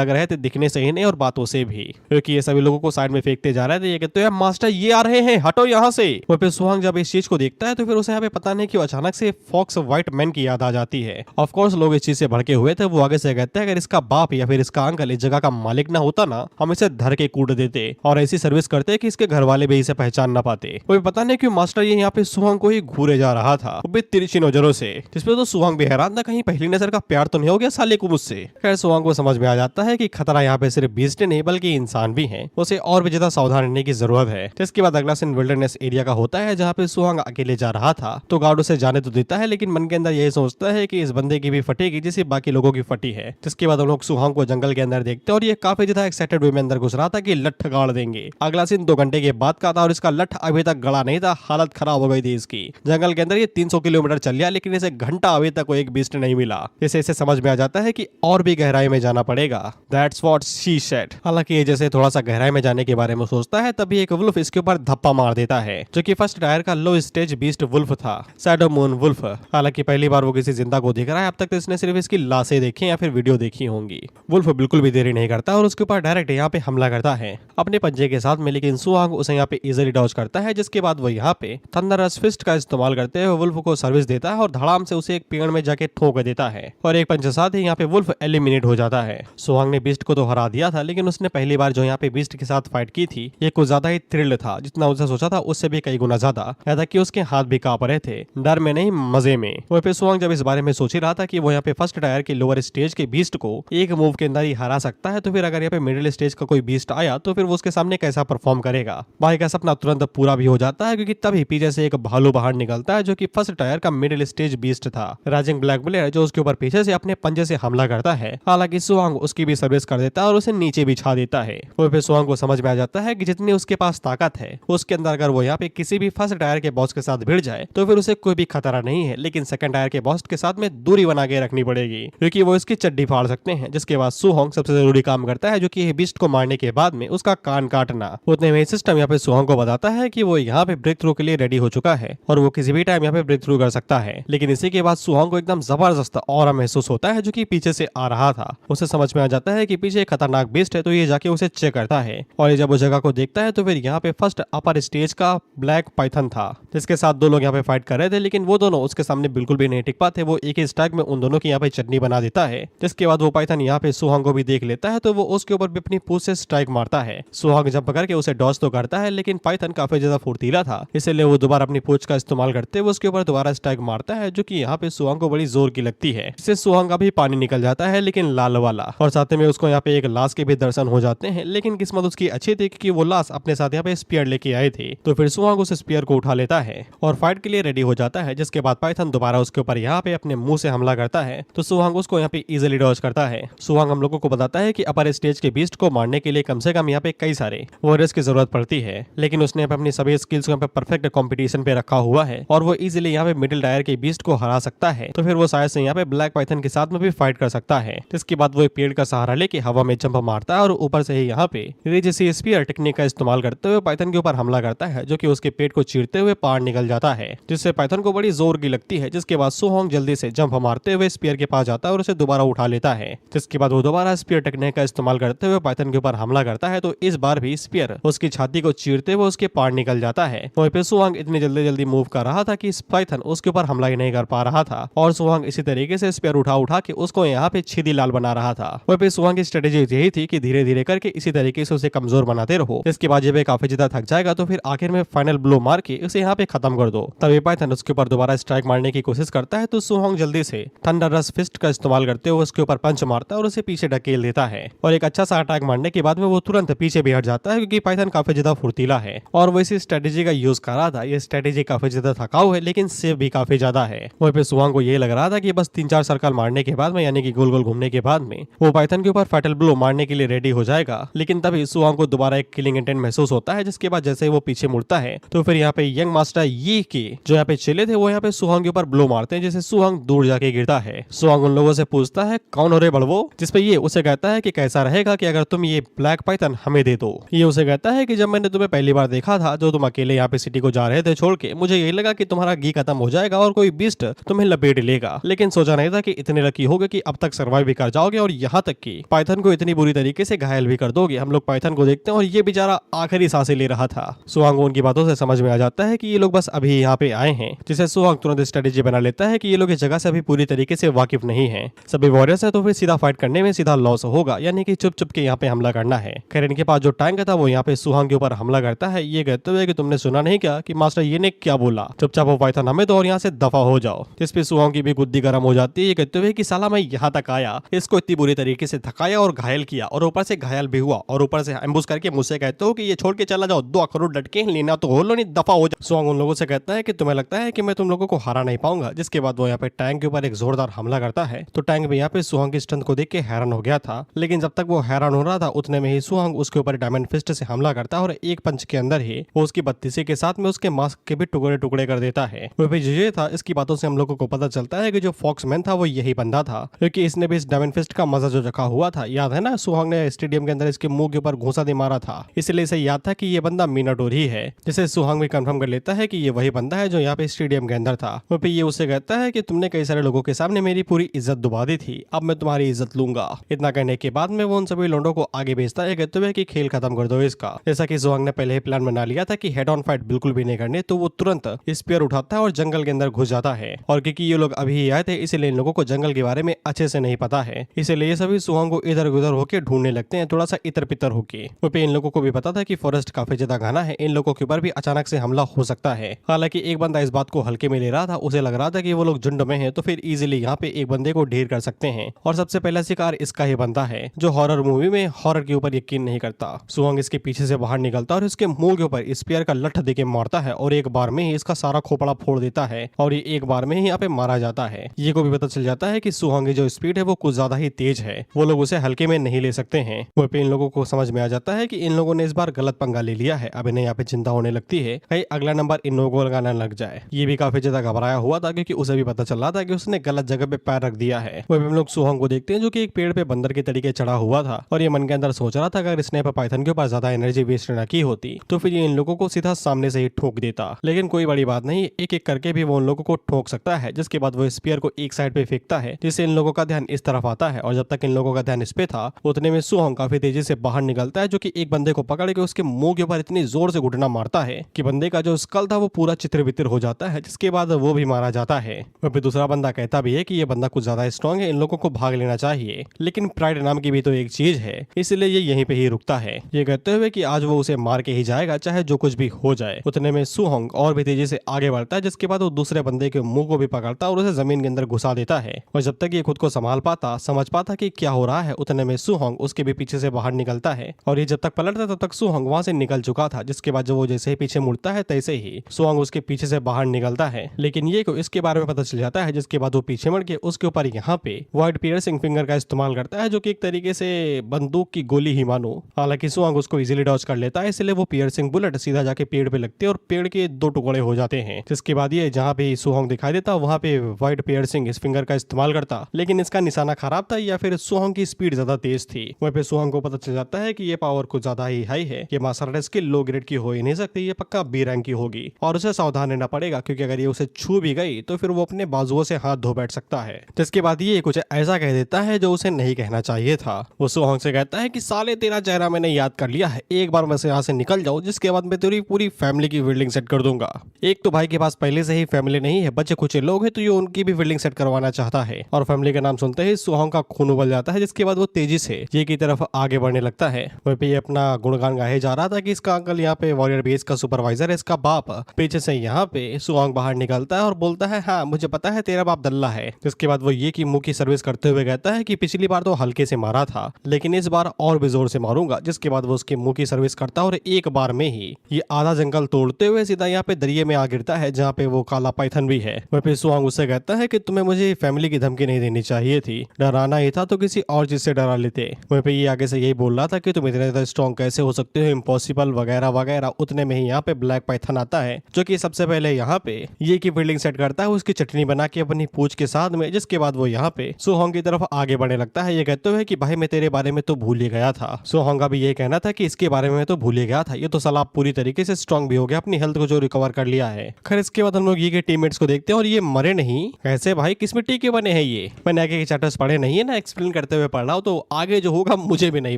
रहे थे, दिखने से ही नहीं और बातों से भी, क्योंकि ये सभी लोगों को साइड में फेंकते जा रहे थे। ये कहते हैं मास्टर ये आ रहे हैं, हटो यहाँ से। वहीं पे सुहोंग जब इस चीज को देखता है तो फिर उसे यहाँ पे पता नहीं क्यों अचानक से फॉक्स व्हाइट मैन की याद आ जाती है। ऑफ कोर्स लोग इस चीज से भड़के हुए थे, वो आगे से कहते हैं अगर इसका बाप या फिर इसका अंकल इस जगह का मालिक ना होता ना, हम इसे धर के कूट देते और ऐसी सर्विस करते कि इसके घर वाले भी इसे पहचान ना पाते। वो पता नहीं क्यों मास्टर ये यहाँ पे सुहोंग को ही घूरे जा रहा था, वो भी तिरछी नजरों से, जिसपे तो सुहोंग भी हैरान था कहीं पहली नजर का प्यार तो नहीं हो गया साले को मुझसे। खैर सुहोंग को समझ में आ जाता है कि खतरा यहाँ पे सिर्फ बीस्ट नहीं बल्कि इंसान भी है, उसे और भी ज्यादा सावधान रहने की जरूरत है। जिसके बाद अगला सीन विल्डरनेस एरिया का होता है, जहाँ पे सुहोंग अकेले जा रहा था, तो गार्ड उसे जाने तो देता है, लेकिन मन के अंदर यही सोचता है कि इस बंदे की भी फटेगी जैसे बाकी लोगों की फटी है। जिसके बाद हम लोग सुहोंग को जंगल के अंदर देखते हैं और ये काफी ज्यादा एक्साइटेड वे में अंदर घुस रहा था कि लठ गाड़ देंगे। अगला सीन 2 घंटे के बाद का था और इसका लठ अभी तक गड़ा नहीं था, हालत खराब हो गई थी इसकी। जंगल के अंदर ये 300 किलोमीटर चल लिया, लेकिन इसे घंटा अभी तक कोई एक बीस्ट नहीं मिला। इसे समझ में आ जाता है कि और भी गहराई में जाना पड़ेगा। That's what she said. हालांकि ये जैसे थोड़ा सा गहराई में जाने के बारे में सोचता है, तभी एक वुल्फ इसके ऊपर धप्पा मार देता है, जो कि फर्स्ट टायर का लो स्टेज बीस्ट वुल्फ था, शैडो मून वुल्फ। हालांकि पहली बार वो किसी जिंदा को देख रहा है, अब तक तो इसने सिर्फ इसकी लाशें देखी या फिर वीडियो देखी होंगी। वुल्फ बिल्कुल भी देरी नहीं करता और उसके ऊपर डायरेक्ट यहाँ पे हमला करता है अपने पंजे के साथ में, लेकिन सुहोंग उसे यहाँ पे इजीली डॉज करता है। जिसके बाद वो यहाँ पे थंडरस फिस्ट का इस्तेमाल करते हुए वुल्फ को सर्विस देता है और धड़ाम से उसे एक पेड़ में जाके ठोक देता है और एक पंच साथ ही यहाँ पे वुल्फ एलिमिनेट हो जाता है। सुहोंग ने बीस्ट को तो हरा दिया था, लेकिन उसने पहली बार जो यहाँ पे बीस्ट के साथ फाइट की थी, ये कुछ ज्यादा ही थ्रिल था, जितना उसे सोचा था उससे भी कई गुना ज्यादा। ऐसा कि उसके हाथ भी कांप रहे थे, डर में नहीं मजे में। वहीं पे सुहोंग जब इस बारे में सोच ही रहा था कि वो यहाँ पे फर्स्ट टायर के लोअर स्टेज के बीस्ट को एक मूव के अंदर ही हरा सकता है, तो फिर अगर यहाँ पे मिडिल स्टेज का कोई बीस्ट आया तो फिर वो उसके सामने कैसा परफॉर्म करेगा। भाई का सपना तुरंत पूरा भी हो जाता है, क्योंकि तभी पीछे से एक भालू बाहर निकलता है, जो कि फर्स्ट टायर का मिडिल स्टेज बीस्ट था, राइजिंग ब्लैक ब्लेयर, जो उसके ऊपर पीछे से अपने पंजे से हमला करता है। हालांकि सुहोंग उसकी भी सर्विस कर देता है और उसे नीचे बिछा देता है। वो फिर सुहोंग को समझ में आ जाता है कि जितनी उसके पास ताकत है, उसके अंदर अगर वो यहाँ पे किसी भी फर्स्ट टायर के बॉस के साथ भिड़ जाए तो फिर उसे कोई भी खतरा नहीं है, लेकिन सेकंड टायर के बॉस के साथ में दूरी बना के रखनी पड़ेगी क्योंकि वो इसकी चड्डी फाड़ सकते हैं। जिसके बाद सुहोंग सबसे जरूरी काम करता है जो कि बीस्ट को मारने के बाद में उसका कान काटना। उतने में सिस्टम यहाँ पे सुहोंग को बताता है कि वो यहाँ पे ब्रेक थ्रू के लिए रेडी हो चुका है और वो किसी भी टाइम यहाँ पे ब्रेक थ्रू कर सकता है। लेकिन इसी के बाद सुहोंग को एकदम जबरदस्त ऑरा महसूस होता है जो कि पीछे से आ रहा था। उसे समझ में आ जाता है कि पीछे एक खतरनाक बीस्ट है, तो ये जाके उसे चेक करता है और ये जब वो जगह को देखता है तो फिर यहाँ पे फर्स्ट अपर स्टेज का ब्लैक पाइथन था जिसके साथ दो लोग यहाँ पे फाइट कर रहे थे, लेकिन वो दोनों उसके सामने बिल्कुल भी नहीं टिक पाते। वो एक ही स्ट्राइक में उन दोनों की यहाँ पे चटनी बना देता है। जिसके बाद वो पाइथन यहाँ पे सुहोंग को भी देख लेता है तो वो उसके ऊपर भी अपनी पूंछ से स्ट्राइक मारता है। सुहोंग जंप करके उसे डॉज तो करता है, लेकिन पाइथन काफी ज्यादा फुर्तीला था, इसलिए वो दोबारा अपनी पूंछ का इस्तेमाल करते हुए उसके ऊपर दोबारा स्ट्राइक मारता है जो कि यहाँ पे सुहोंग को बड़ी जोर की लगती है। इससे सुहोंग का भी पानी निकल जाता है, लेकिन लाल वाला, और साथ में उसको यहाँ पे एक लाश के भी दर्शन हो जाते हैं। लेकिन किस्मत उसकी अच्छी थी क्योंकि वो लाश अपने साथ यहाँ पे स्पीयर लेके आए थे। तो फिर सुहोंग उस स्पीयर को उठा लेता है और फाइट के लिए रेडी हो जाता है। जिसके बाद पाइथन दोबारा उसके ऊपर यहाँ पे अपने मुंह से हमला करता है तो सुहोंग उसको यहाँ पे इजीली डॉज करता है। सुहोंग हम लोगों को बताता है कि अपर स्टेज के बीस्ट को मारने के लिए कम से कम यहाँ पे कई सारे वॉरियर्स की जरूरत पड़ती है, लेकिन उसने अपनी सभी स्किल्स को यहाँ पे परफेक्ट कॉम्पिटिशन पे रखा हुआ है और वो इजीली यहाँ पे मिडिल टायर के बीस्ट को हरा सकता है। तो फिर वो शायद से यहाँ पे ब्लैक पाइथन के साथ में भी फाइट कर सकता है। इसके बाद वो एक पेड़ का सहारा लेके हवा में जंप मारता है और ऊपर से ही यहाँ पे जैसी स्पीयर टेक्निक का इस्तेमाल करते हुए पाइथन के ऊपर हमला करता है जो कि उसके पेट को चीरते हुए पार निकल जाता है, जिससे पाइथन को बड़ी जोर की लगती है। जिसके बाद सुहोंग जल्दी से जंप मारते हुए स्पीयर के पास जाता है और उसे दोबारा उठा लेता है। जिसके बाद वो दोबारा स्पीयर टेक्निक का इस्तेमाल करते हुए पाइथन के ऊपर हमला करता है तो इस बार भी स्पीयर उसकी छाती को चीरते हुए उसके पार निकल जाता है। वहीं पे सुहोंग इतनी जल्दी मूव कर रहा था कि पाइथन उसके ऊपर हमला ही नहीं कर पा रहा था और सुहोंग इसी तरीके से स्पीयर उठा के उसको यहाँ पे छीदी लाल बना रहा था। वहीं पे सुहोंग की स्ट्रेटेजी यही थी कि धीरे धीरे करके इसी तरीके से उसे कमजोर बनाते रहो। इसके बाद जब काफी ज्यादा थक जाएगा तो फिर आखिर में फाइनल ब्लो मार के उसे यहाँ पे खत्म कर दो। तभी पाइथन उसके ऊपर दोबारा स्ट्राइक मारने की कोशिश करता है तो सुहोंग जल्दी से थंडरस फिस्ट का इस्तेमाल करते हुए उसके ऊपर पंच मारता है और उसे पीछे ढकेल देता है और एक अच्छा सा अटैक मारने के बाद में वो तुरंत पीछे भी हट जाता है क्योंकि पाइथन काफी ज्यादा फुर्तीला है और वो इसी स्ट्रेटेजी का यूज कर रहा था। ये स्ट्रेटेजी काफी ज्यादा थकाऊ है लेकिन सेफ भी काफी ज्यादा है। वहीं पे सुहोंग को ये लग रहा था कि बस 3-4 सर्कल मारने के बाद में, यानी कि गोल गोल घूमने के बाद में, वो पाइथन के ऊपर फैटल ब्लो मारने के लिए रेडी हो जाएगा। लेकिन तभी सुहोंग को दोबारा एक किलिंग इंटेंट महसूस होता है। जिसके बाद जैसे ही वो पीछे मुड़ता है तो फिर यहाँ पे यंग मास्टर ये के जो यहाँ पे चले थे वो यहाँ पे सुहोंग के ऊपर ब्लो मारते हैं, जिससे सुहोंग दूर जाके गिरता है। सुहोंग उन लोगों से पूछता है कौन हो रे बड़वो, जिसपे ये उसे कहता है कि कैसा रहेगा कि अगर तुम ये ब्लैक पाइथन हमें दे दो। ये उसे कहता है कि जब मैंने तुम्हें पहली बार देखा था जो तुम अकेले यहाँ पे सिटी को जा रहे थे छोड़ के, मुझे यही लगा कि तुम्हारा घी खत्म हो जाएगा और कोई बीस्ट तुम्हें लपेट लेगा, लेकिन सोचा नहीं था कि इतने लकी होगे कि अब तक सर्वाइव भी कर जाओगे और यहाँ तक कि पाइथन को इतनी बुरी तरीके से घायल भी कर दोगे। हम लोग पाइथन को देखते हैं और ये बेचारा आखिरी सांसें ले रहा था। सुहोंग उनकी बातों से समझ में आ जाता है कि ये लोग बस अभी यहाँ पे आए हैं, जिसे सुहोंग तुरंत स्ट्रेटेजी बना लेता है कि ये लोग इस जगह से अभी पूरी तरीके से वाकिफ नहीं है, सभी वॉरियर्स है तो फिर सीधा फाइट करने में सीधा लॉस होगा, यानी कि चुप चुप के यहाँ पे हमला करना है। खैर इनके पास जो टैंक था वो यहाँ पे सुहोंग के ऊपर हमला करता है, ये कहते हुए कि तुमने सुना नहीं क्या कि मास्टर ये ने क्या बोला, चुपचाप वो पाइथन हमें दो और यहाँ से दफा हो जाओ। जिसपे सुहोंग की भी बुद्धि गर्म हो जाती है, ये कहते हुए कि साला मैं यहाँ तक आया, इसको इतनी बुरी तरीके से थकाया और घायल किया और ऊपर से घायल भी हुआ और ऊपर से एम्बुश करके मुझसे कहते हो कि ये छोड़ के चला जाओ, 2 करोड़ लटके लेना तो हो लो नहीं दफा हो जाओ। सुहोंग उन लोगों से कहता है कि तुम्हें लगता है कि मैं तुम लोगों को हरा नहीं पाऊंगा। जिसके बाद वो यहाँ पे टैंक के ऊपर एक जोरदार हमला करता है तो टैंक भी यहाँ पे सुहोंग की स्ट्रेंथ को देख के हैरान हो गया था, लेकिन जब तक वो हैरान हो रहा था उतने में ही सुहोंग उसके ऊपर डायमंड फिस्ट से हमला करता है और एक पंच के अंदर ही वो उसकी बत्तीसी के साथ में उसके मास्क के भी टुकड़े टुकड़े कर देता है। वो भी ये था, इसकी बातों से हम लोगों को पता चलता है कि जो फॉक्समैन था वो यही बंदा था, क्योंकि इसने भी इस डायमंड फिस्ट का मजा जो रखा हुआ था, याद है ना सुहोंग ने स्टेडियम के अंदर इसके मुंह के ऊपर घूंसा दे मारा था, इसलिए इसे याद था कि ये बंदा मिनाटोर ही है। जिसे सुहोंग भी कंफर्म कर लेता है कि ये वही बंदा है जो यहाँ पे स्टेडियम के अंदर था। वो भी ये उसे कहता है कि तुमने कई सारे लोगों के सामने मेरी पूरी इज्जत डुबा दी थी, अब मैं तुम्हारी इज्जत लूंगा। इतना कहने के बाद में वो उन सभी लोंडों को आगे भेजता है कहते हुए कि खेल खत्म कर दो इसका। जैसा कि सुहोंग ने पहले ही प्लान बना लिया था कि हेड ऑन फाइट बिल्कुल भी नहीं करने, तो वो तुरंत स्पीयर उठाता है और जंगल के अंदर घुस जाता है। और क्योंकि ये लोग अभी ही आए थे इसलिए इन लोगों को जंगल के बारे में अच्छे से नहीं पता है, इसलिए ये सभी सुहोंग को इधर उधर होकर ढूंढने लगते हैं, थोड़ा सा इतर पितर होके। वो पे इन लोगों को भी पता था कि फॉरेस्ट काफी ज्यादा घना है, इन लोगों के ऊपर भी अचानक से हमला हो सकता है। हालांकि एक बंदा इस बात को हल्के में ले रहा था, उसे लग रहा था कि वो लोग झुंड में हैं तो फिर इजीली यहाँ पे एक बंदे को ढेर कर सकते हैं और सबसे पहला शिकार इसका ही बनता है जो हॉरर मूवी में हॉरर के ऊपर यकीन नहीं करता। सुहोंग इसके पीछे से बाहर निकलता और इसके मुंह के ऊपर स्पीयर का लठ देके मारता है और एक बार में ही इसका सारा खोपड़ा फोड़ देता है और ये एक बार में ही यहाँ पे मारा जाता है। ये को भी पता चल जाता है कि सुहोंग की जो स्पीड है वो कुछ ज्यादा ही तेज है, वो लोग उसे हल्के में नहीं ले सकते हैं। वहीं पे इन लोगों को समझ में आ जाता है कि इन लोगों ने इस बार गलत पंगा ले लिया है, अब इन्हें यहाँ पे चिंता होने लगती है कहीं अगला नंबर इन लोगों को लगाना लग जाए। ये भी काफी ज्यादा घबराया हुआ था क्योंकि उसे भी पता चल रहा था कि उसने गलत जगह पे पैर रख दिया है। वहीं हम लोग सुहोंग को देखते हैं जो कि एक पेड़ पे बंदर के तरीके चढ़ा हुआ था और ये मन के अंदर सोच रहा था अगर इसने पाइथन के ऊपर ज्यादा एनर्जी वेस्ट न की होती तो फिर ये इन लोगों को सीधा सामने से ही ठोक देता। लेकिन कोई बड़ी बात नहीं, एक एक करके भी वो उन लोगों को ठोक सकता है, जिसके बाद वो स्पीयर को एक साइड पे फेंकता है जिससे इन लोगों का ध्यान इस तरफ आता है। और जब तक इन लोगों का ध्यान इस पे था उतने में सुहोंग काफी तेजी से बाहर निकलता है जो कि एक बंदे को पकड़ के उसके मुंह के ऊपर इतनी जोर से घुटना मारता है कि बंदे का जो स्कल था वो पूरा चित्र बितर हो जाता है, जिसके बाद वो भी मारा जाता है। वहीं पे दूसरा बंदा कहता भी है कि ये बंदा कुछ ज्यादा स्ट्रांग है, इन लोगों को भाग लेना चाहिए, लेकिन प्राइड नाम की भी तो एक चीज है, इसलिए ये यहीं पे ही रुकता है, ये कहते हुए कि आज वो उसे मार के ही जाएगा चाहे जो कुछ भी हो जाए। उतने में सुहोंग और भी तेजी से आगे बढ़ता है, जिसके बाद वो दूसरे बंदे के मुंह को भी पकड़ता और उसे जमीन के अंदर घुसा देता है। और जब तक ये खुद को संभाल पाता, समझ पाता कि क्या हो रहा है, उतने में सुहोंग उसके भी पीछे से बाहर निकलता है। और ये जब तक पलटता तब तक सुहोंग वहां से निकल चुका था, जिसके बाद जब वो जैसे ही पीछे मुड़ता है तैसे ही सुहोंग उसके पीछे से बाहर निकलता है। लेकिन ये को इसके बारे में पता चल जाता है, जिसके बाद वो पीछे मुड़ के उसके ऊपर यहाँ पे वाइड पियर्सिंग फिंगर का इस्तेमाल करता है, जो कि एक तरीके से बंदूक की गोली ही मानो। हालांकि सुहोंग उसको इजीली डॉज कर लेता है, इसलिए वो पियर्सिंग बुलेट सीधा जाके पेड़ पे लगती है और पेड़ के दो टुकड़े हो जाते हैं। जिसके बाद ये जहाँ पे सुहोंग दिखाई देता वहाँ पे वाइड पियर्सिंग इस फिंगर का इस्तेमाल करता, लेकिन इसका निशाना खराब था या फिर सुहोंग की स्पीड ज्यादा तेज थी। वहीं पे सुहोंग को पता चल जाता है कि ये पावर कुछ ज्यादा ही हाई है, ये martial art skill low grade की हो ही नहीं सकती, ये पक्का बी रैंक की होगी और उसे सावधान रहना पड़ेगा, क्योंकि अगर ये उसे छू भी गई तो फिर वो अपने बाजुओं से हाथ धो बैठ सकता है। जिसके बाद ये कुछ ऐसा कह देता है जो उसे नहीं कहना चाहिए था। वो सुहोंग से कहता है कि साले तेरा चेहरा मैंने याद कर लिया है, एक बार मैं यहाँ से निकल जाऊं जिसके बाद मैं तेरी पूरी फैमिली की बिल्डिंग सेट कर दूंगा। एक तो भाई के पास पहले से ही फैमिली नहीं है, बच्चे कुछ लोग हैं, तो ये उनकी भी बिल्डिंग सेट करवाना चाहता है। और फैमिली का नाम सुनते ही सुहोंग का खून उबल जाता है, जिसके बाद वो तेजी से ये की तरफ आगे बढ़ने लगता है। वहीं पे ये अपना गुणगान गाए जा रहा था कि इसका अंकल यहाँ पे वॉरियर बेस का सुपरवाइजर है, इसका बाप। पीछे से यहाँ पे सुहोंग बाहर निकलता है और बोलता है हाँ मुझे पता है तेरा बाप दल्ला है। जिसके बाद वो ये की मुंह की सर्विस करते हुए कहता है कि पिछली बार तो हल्के से मारा था, लेकिन इस बार और भी जोर से मारूंगा। जिसके बाद वो उसके मुंह की सर्विस करता और एक बार में ही ये आधा जंगल तोड़ते हुए सीधा यहाँ पे दरिये में आ गिरता है, जहाँ पे वो काला पाइथन भी है। वहीं पे सुहोंग उससे कहता है कि तुम्हें मुझे फैमिली की धमकी नहीं देनी चाहिए थी, डराना ही था तो किसी और चीज से डरा लेते। वहीं पे ये आगे से यही बोल रहा था कि तुम इतने ज्यादा स्ट्रॉन्ग कैसे हो सकते हो, इम्पॉसिबल वगैरह वगैरह। उतने में ही यहाँ पे ब्लैक पाइथन आता है, जो कि सबसे पहले यहाँ पे ये की बिल्डिंग सेट करता है, उसकी चटनी बना के अपनी पूंछ के साथ में। जिसके बाद वो यहाँ पे सुहोंग की तरफ आगे बढ़ने लगता है, ये कहते हुए कि भाई मैं तेरे बारे में तो भूल ही गया था। सुहोंग का भी ये कहना था कि इसके बारे में तो भूल ही गया था, ये तो साला पूरी तरीके से स्ट्रॉन्ग भी हो गया, अपनी हेल्थ को जो रिकवर कर लिया है। खैर इसके बाद हम लोग ये के टीममेट्स को देखते हैं और ये मरे नहीं। कैसे भाई, किस मिट्टी के बने हैं ये? मैंने आगे के चैप्टर्स पढ़े नहीं है ना, एक्सप्लेन करते हुए पढ़ रहा हूँ, तो आगे जो होगा मुझे भी नहीं